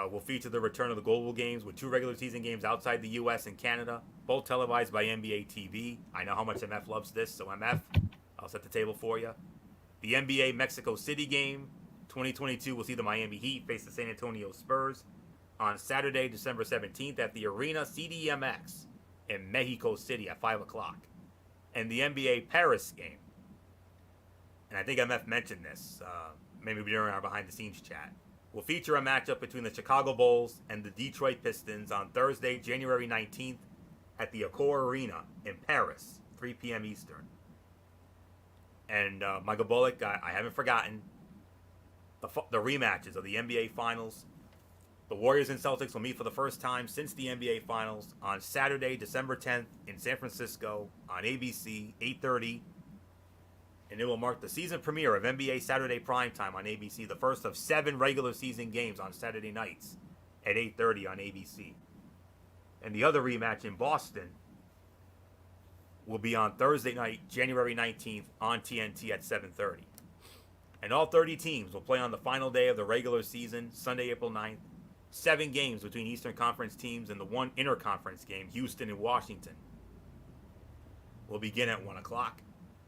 will feature the return of the global games with 2 regular season games outside the U.S. and Canada, both televised by NBA TV. I know how much MF loves this, so MF, I'll set the table for you. The NBA Mexico City game, 2022, will see the Miami Heat face the San Antonio Spurs on Saturday, December 17th at the Arena CDMX in Mexico City at 5 o'clock. And the NBA Paris game, and I think MF mentioned this, maybe during our behind-the-scenes chat, will feature a matchup between the Chicago Bulls and the Detroit Pistons on Thursday, January 19th at the Accor Arena in Paris, 3 p.m. Eastern. And Michael Bullock, I haven't forgotten the rematches of the NBA Finals. The Warriors and Celtics will meet for the first time since the NBA Finals on Saturday, December 10th in San Francisco on ABC, 8:30. And it will mark the season premiere of NBA Saturday Primetime on ABC, the first of 7 regular season games on Saturday nights at 8:30 on ABC. And the other rematch in Boston will be on Thursday night, January 19th on TNT at 7:30. And all 30 teams will play on the final day of the regular season, Sunday, April 9th. 7 games between Eastern Conference teams and the 1 interconference game, Houston and Washington, will begin at 1 o'clock.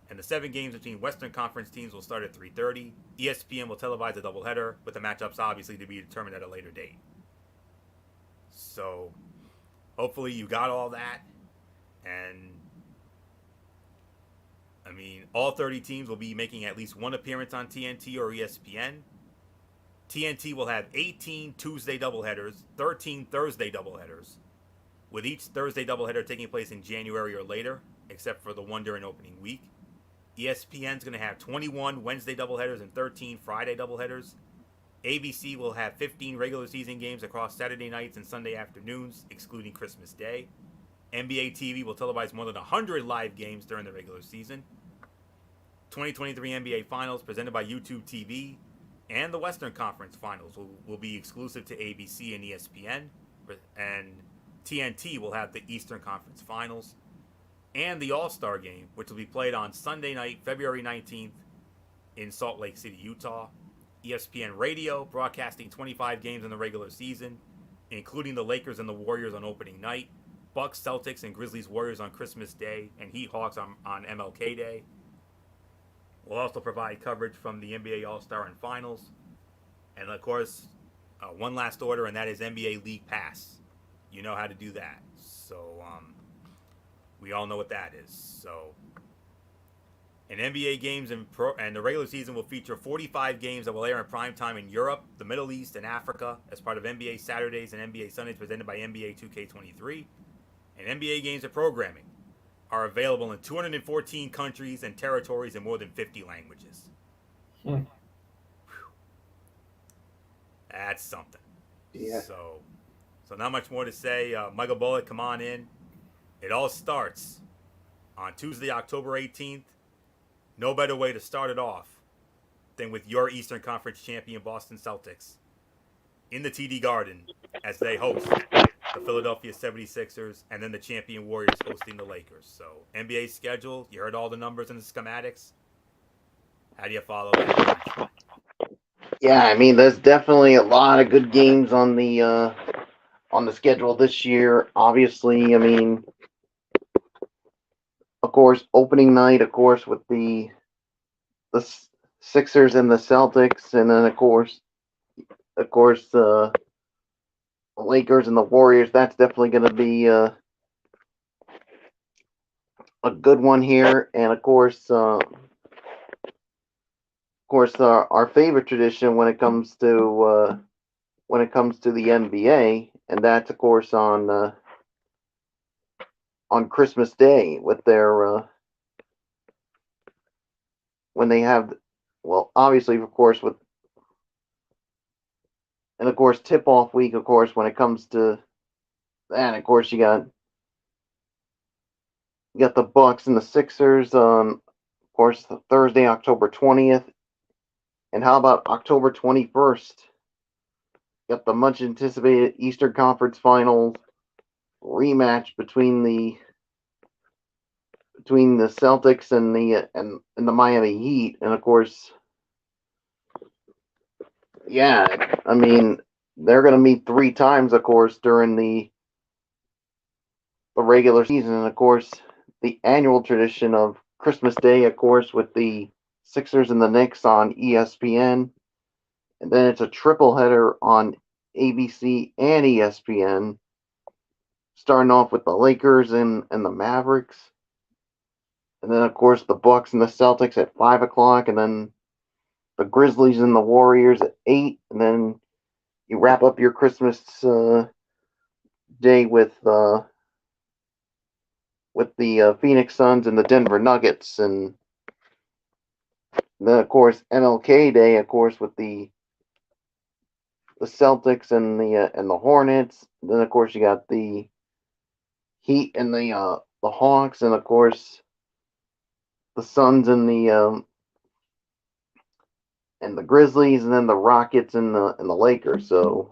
And the 7 games between Western Conference teams will start at 3:30. ESPN will televise a doubleheader, with the matchups obviously to be determined at a later date. So, hopefully you got all that. And, I mean, all 30 teams will be making at least 1 appearance on TNT or ESPN. TNT will have 18 Tuesday doubleheaders, 13 Thursday doubleheaders, with each Thursday doubleheader taking place in January or later, except for the one during opening week. ESPN's going to have 21 Wednesday doubleheaders and 13 Friday doubleheaders. ABC will have 15 regular season games across Saturday nights and Sunday afternoons, excluding Christmas Day. NBA TV will televise more than 100 live games during the regular season. 2023 NBA Finals presented by YouTube TV and the Western Conference Finals will be exclusive to ABC and ESPN, and TNT will have the Eastern Conference Finals. And the All-Star Game, which will be played on Sunday night, February 19th in Salt Lake City, Utah. ESPN Radio broadcasting 25 games in the regular season, including the Lakers and the Warriors on opening night, Bucks, Celtics, and Grizzlies Warriors on Christmas Day, and Heat Hawks on MLK Day. We'll also provide coverage from the NBA All-Star and Finals. And, of course, one last order, and that is NBA League Pass. You know how to do that. So, we all know what that is. So, and NBA games and the regular season will feature 45 games that will air in primetime in Europe, the Middle East, and Africa as part of NBA Saturdays and NBA Sundays presented by NBA 2K23. And NBA games and programming are available in 214 countries and territories in more than 50 languages. That's something. Yeah. So not much more to say. Michael Bullock, come on in. It all starts on Tuesday, October 18th. No better way to start it off than with your Eastern Conference champion Boston Celtics in the TD Garden as they host the Philadelphia 76ers, and then the champion Warriors hosting the Lakers. So, NBA schedule, you heard all the numbers and the schematics. How do you follow that? Yeah, I mean, there's definitely a lot of good games on the schedule this year. Obviously, I mean, of course, opening night, of course, with the Sixers and the Celtics, and then of course the Lakers and the Warriors. That's definitely going to be a good one here. And of course, our favorite tradition when it comes to the NBA, and that's of course on Christmas Day with their when they have, well, obviously, of course, with, and of course, tip off week, of course, when it comes to that, of course, you got the Bucks and the Sixers on, of course, Thursday, October 20th, and how about October 21st? Got the much anticipated Eastern Conference Finals rematch between the Celtics and the Miami Heat, and of course, yeah, I mean, they're going to meet three times, of course, during the regular season, and of course, the annual tradition of Christmas Day, of course, with the Sixers and the Knicks on ESPN, and then it's a triple header on ABC and ESPN, starting off with the Lakers and the Mavericks, and then of course the Bucks and the Celtics at 5 o'clock, and then the Grizzlies and the Warriors at 8, and then you wrap up your Christmas day with the Phoenix Suns and the Denver Nuggets, and then of course MLK Day, of course, with the Celtics and the Hornets. Then of course you got the Heat and the Hawks, and of course the Suns and the Grizzlies, and then the Rockets and the Lakers. So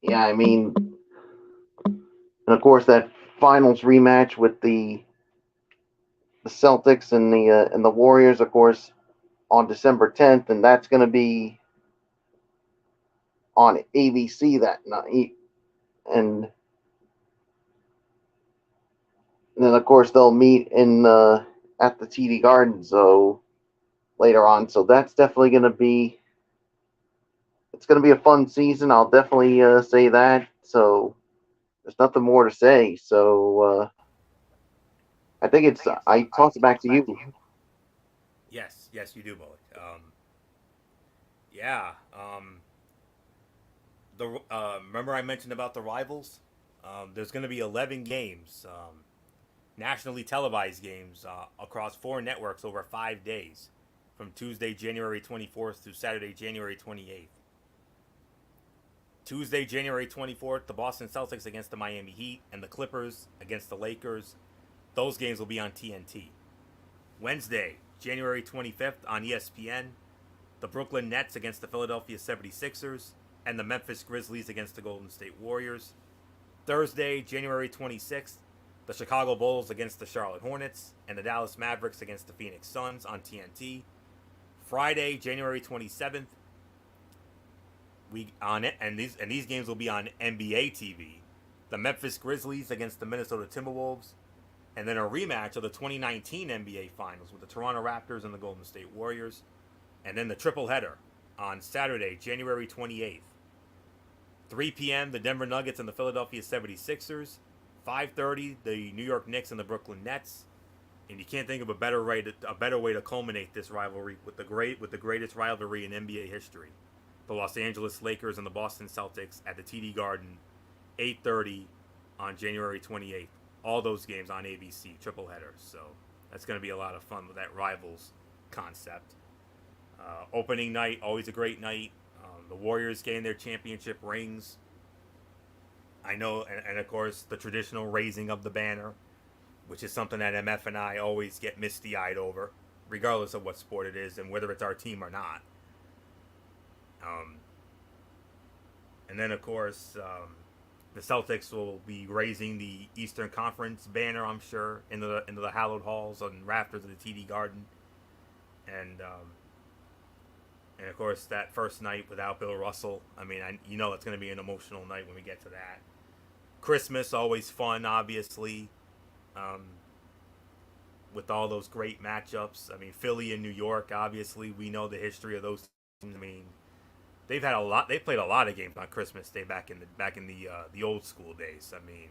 yeah, I mean, and of course that finals rematch with the Celtics and the Warriors, of course, on December 10th, and that's going to be on ABC that night. And then of course they'll meet in at the TD Garden so later on. So that's definitely going to be a fun season. I'll definitely say that. So there's nothing more to say. So I think I toss it back to you. Yes, yes, you do, Bullock. Yeah. Remember I mentioned about the rivals? There's going to be 11 games, nationally televised games across 4 networks over 5 days, from Tuesday, January 24th through Saturday, January 28th. Tuesday, January 24th, the Boston Celtics against the Miami Heat, and the Clippers against the Lakers. Those games will be on TNT. Wednesday, January 25th on ESPN, the Brooklyn Nets against the Philadelphia 76ers, and the Memphis Grizzlies against the Golden State Warriors. Thursday, January 26th, the Chicago Bulls against the Charlotte Hornets, and the Dallas Mavericks against the Phoenix Suns on TNT. Friday, January 27th, these games will be on NBA TV. The Memphis Grizzlies against the Minnesota Timberwolves, and then a rematch of the 2019 NBA Finals with the Toronto Raptors and the Golden State Warriors, and then the triple header on Saturday, January 28th. 3 p.m. the Denver Nuggets and the Philadelphia 76ers, 5:30 the New York Knicks and the Brooklyn Nets, and you can't think of a better way to culminate this rivalry with the greatest rivalry in NBA history, the Los Angeles Lakers and the Boston Celtics at the TD Garden, 8:30 on January 28th. All those games on ABC, triple headers. So that's going to be a lot of fun with that rivals concept. Opening night, always a great night. The Warriors getting their championship rings. I know, and of course, the traditional raising of the banner, which is something that MF and I always get misty-eyed over, regardless of what sport it is and whether it's our team or not. And then, of course, the Celtics will be raising the Eastern Conference banner, I'm sure, into the hallowed halls and rafters of the TD Garden, and of course that first night without Bill Russell. I mean, it's going to be an emotional night when we get to that. Christmas always fun, obviously, with all those great matchups. I mean, Philly and New York, obviously, we know the history of those teams. I mean, they've had a lot. They played a lot of games on Christmas Day back in the old school days. I mean,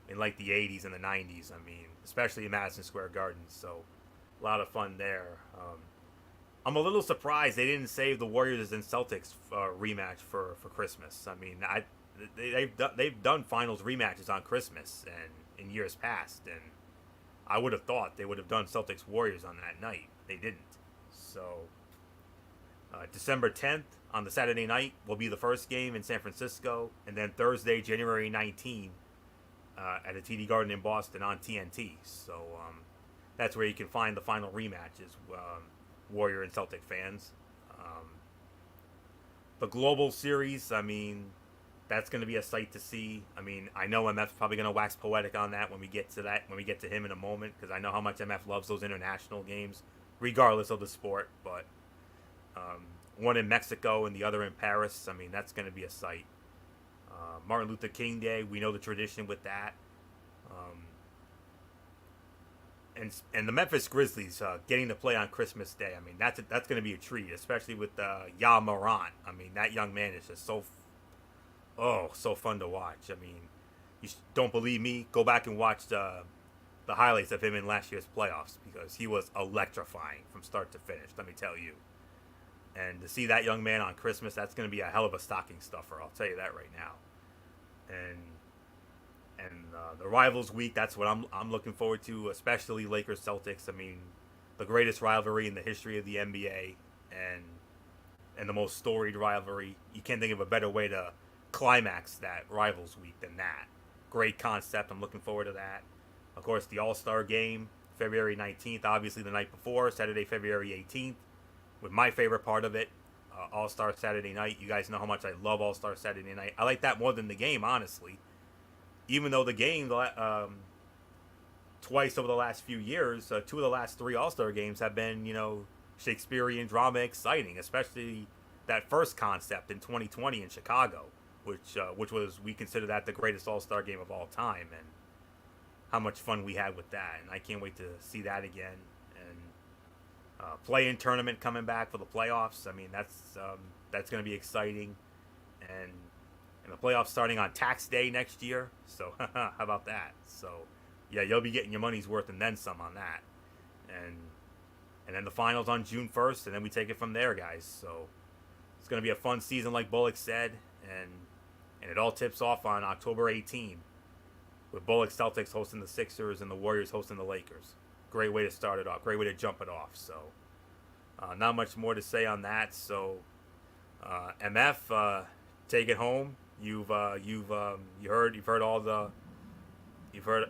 in like the '80s and the '90s. I mean, especially in Madison Square Garden. So a lot of fun there. I'm a little surprised they didn't save the Warriors and Celtics rematch for Christmas. I mean, they've done finals rematches on Christmas and in years past, and I would have thought they would have done Celtics Warriors on that night. They didn't. So December 10th on the Saturday night will be the first game in San Francisco, and then Thursday, January 19th, at the TD Garden in Boston on TNT. So that's where you can find the final rematches, Warrior and Celtic fans. The Global Series, I mean, that's going to be a sight to see. I mean, I know MF's probably going to wax poetic on that when we get to him in a moment, because I know how much MF loves those international games, regardless of the sport. But one in Mexico and the other in Paris, I mean, that's going to be a sight. Martin Luther King Day, we know the tradition with that. And the Memphis Grizzlies getting to play on Christmas Day, I mean, that's going to be a treat, especially with Ya Morant. I mean, that young man is just so fun to watch. I mean, you don't believe me? Go back and watch the highlights of him in last year's playoffs, because he was electrifying from start to finish, let me tell you. And to see that young man on Christmas, that's going to be a hell of a stocking stuffer, I'll tell you that right now. And the Rivals Week, that's what I'm looking forward to, especially Lakers Celtics. I mean, the greatest rivalry in the history of the NBA, and the most storied rivalry. You can't think of a better way to climax that Rivals Week than that. Great concept. I'm looking forward to that. Of course, the All-Star Game, February 19th, obviously the night before, Saturday, February 18th, with my favorite part of it, All-Star Saturday night. You guys know how much I love All-Star Saturday night. I like that more than the game, honestly. Even though the game, twice over the last few years, 2 of the last 3 All-Star games have been, Shakespearean drama exciting, especially that first concept in 2020 in Chicago, which was, we consider that the greatest All-Star game of all time, and how much fun we had with that. And I can't wait to see that again. And play-in tournament coming back for the playoffs. I mean, that's going to be exciting. And the playoffs starting on tax day next year. So how about that? So yeah, you'll be getting your money's worth and then some on that. And then the finals on June 1st, and then we take it from there, guys. So it's going to be a fun season, like Bullock said, and it all tips off on October 18th with Bullock Celtics hosting the Sixers and the Warriors hosting the Lakers. Great way to start it off. Great way to jump it off. So not much more to say on that. So MF, take it home. You've heard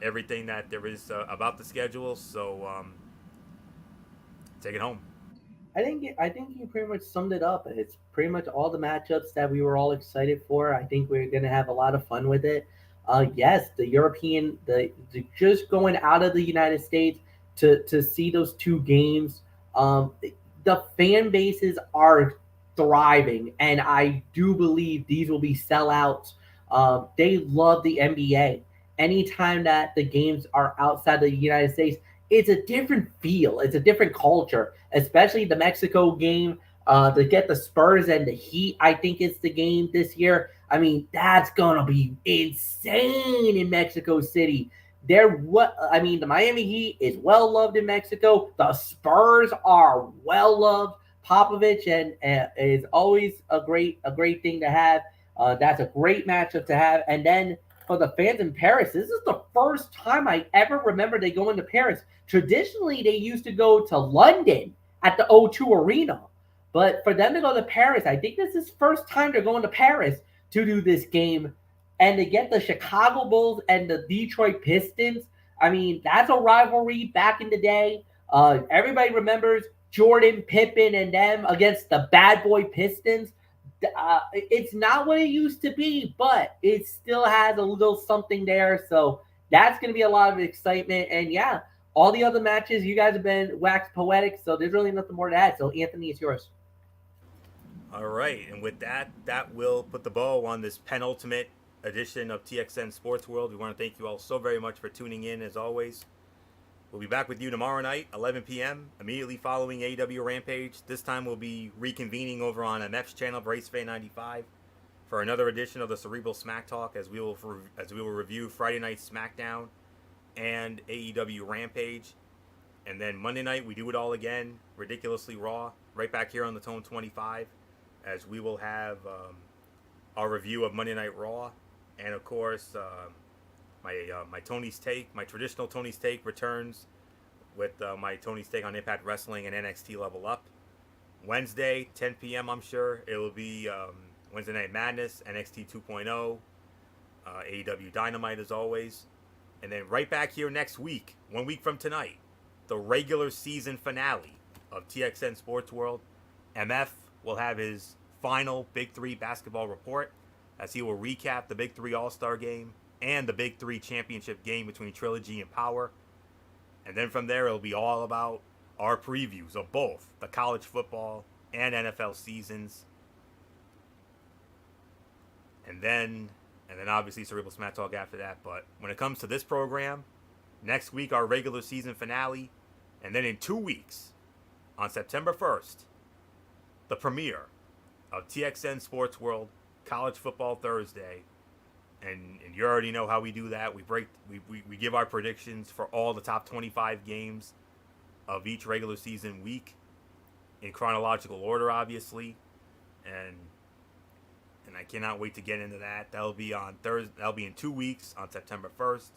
everything that there is about the schedule. So take it home. I think you pretty much summed it up. It's pretty much all the matchups that we were all excited for. I think we're gonna have a lot of fun with it. Yes, the just going out of the United States to see those 2 games. The fan bases are thriving, and I do believe these will be sellouts. They love the NBA. Anytime that the games are outside the United States, it's a different feel. It's a different culture, especially the Mexico game. To get the Spurs and the Heat, I think it's the game this year. I mean, that's gonna be insane in Mexico City. The Miami Heat is well loved in Mexico. The Spurs are well loved. Popovich and is always a great thing to have. That's a great matchup to have. And then for the fans in Paris, this is the first time I ever remember they go into Paris. Traditionally, they used to go to London at the O2 Arena. But for them to go to Paris, I think this is first time they're going to Paris to do this game. And to get the Chicago Bulls and the Detroit Pistons, I mean, that's a rivalry back in the day. Everybody remembers Jordan, Pippen, and them against the bad boy Pistons. It's not what it used to be, but it still has a little something there. So that's going to be a lot of excitement. And yeah, all the other matches, you guys have been waxed poetic, so there's really nothing more to add. So Anthony, it's yours. All right, and with that will put the bow on this penultimate edition of TXN Sports World. We want to thank you all so very much for tuning in, as always. We'll be back with you tomorrow night, 11 p.m., immediately following AEW Rampage. This time we'll be reconvening over on MF's channel, Racefan 95, for another edition of the Cerebral Smack Talk, as we will review Friday Night SmackDown and AEW Rampage. And then Monday night, we do it all again, Ridiculously Raw, right back here on the Tone 25, as we will have our review of Monday Night Raw. And, of course, my Tony's Take, my traditional Tony's Take returns with my Tony's Take on Impact Wrestling and NXT Level Up. Wednesday, 10 p.m., I'm sure. It will be Wednesday Night Madness, NXT 2.0, AEW Dynamite as always. And then right back here next week, 1 week from tonight, the regular season finale of TXN Sports World. MF will have his final Big 3 basketball report, as he will recap the Big 3 All-Star Game and the Big 3 Championship game between Trilogy and Power. And then from there, it'll be all about our previews of both the college football and NFL seasons. And then obviously Cerebral Smack Talk after that. But when it comes to this program, next week, our regular season finale. And then in 2 weeks, on September 1st, the premiere of TXN Sports World College Football Thursday. And you already know how we do that. We give our predictions for all the top 25 games of each regular season week in chronological order, obviously. And I cannot wait to get into that. That'll be on Thursday. That'll be in 2 weeks on September 1st.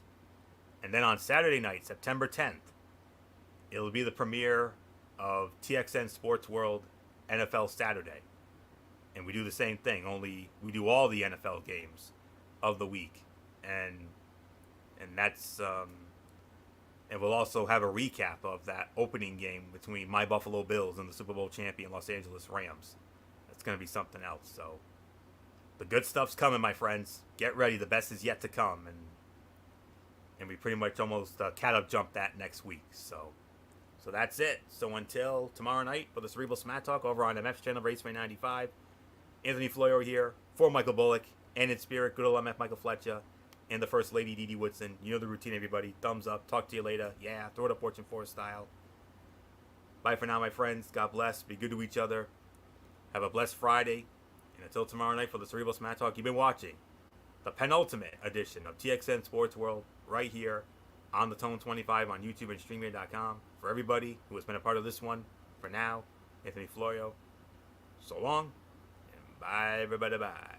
And then on Saturday night, September 10th, it'll be the premiere of TXN Sports World NFL Saturday. And we do the same thing, only we do all the NFL games of the week. And that's and we'll also have a recap of that opening game between my Buffalo Bills and the Super Bowl champion Los Angeles Rams. That's going to be something else. So the good stuff's coming, my friends. Get ready. The best is yet to come. And we pretty much almost jumped that next week. So that's it. So until tomorrow night for the Cerebral Smack Talk over on MF's channel, Raceway 95, Anthony Florio here for Michael Bullock, and in spirit, good old MF Michael Fletcher, and the First Lady Dee Dee Woodson. You know the routine, everybody. Thumbs up. Talk to you later. Yeah, throw it up Fortune 4 style. Bye for now, my friends. God bless. Be good to each other. Have a blessed Friday. And until tomorrow night for the Cerebral Smack Talk, you've been watching the penultimate edition of TXN Sports World right here on the Tone 25 on YouTube and StreamYard.com. For everybody who has been a part of this one, for now, Anthony Florio, so long, and bye, everybody, bye.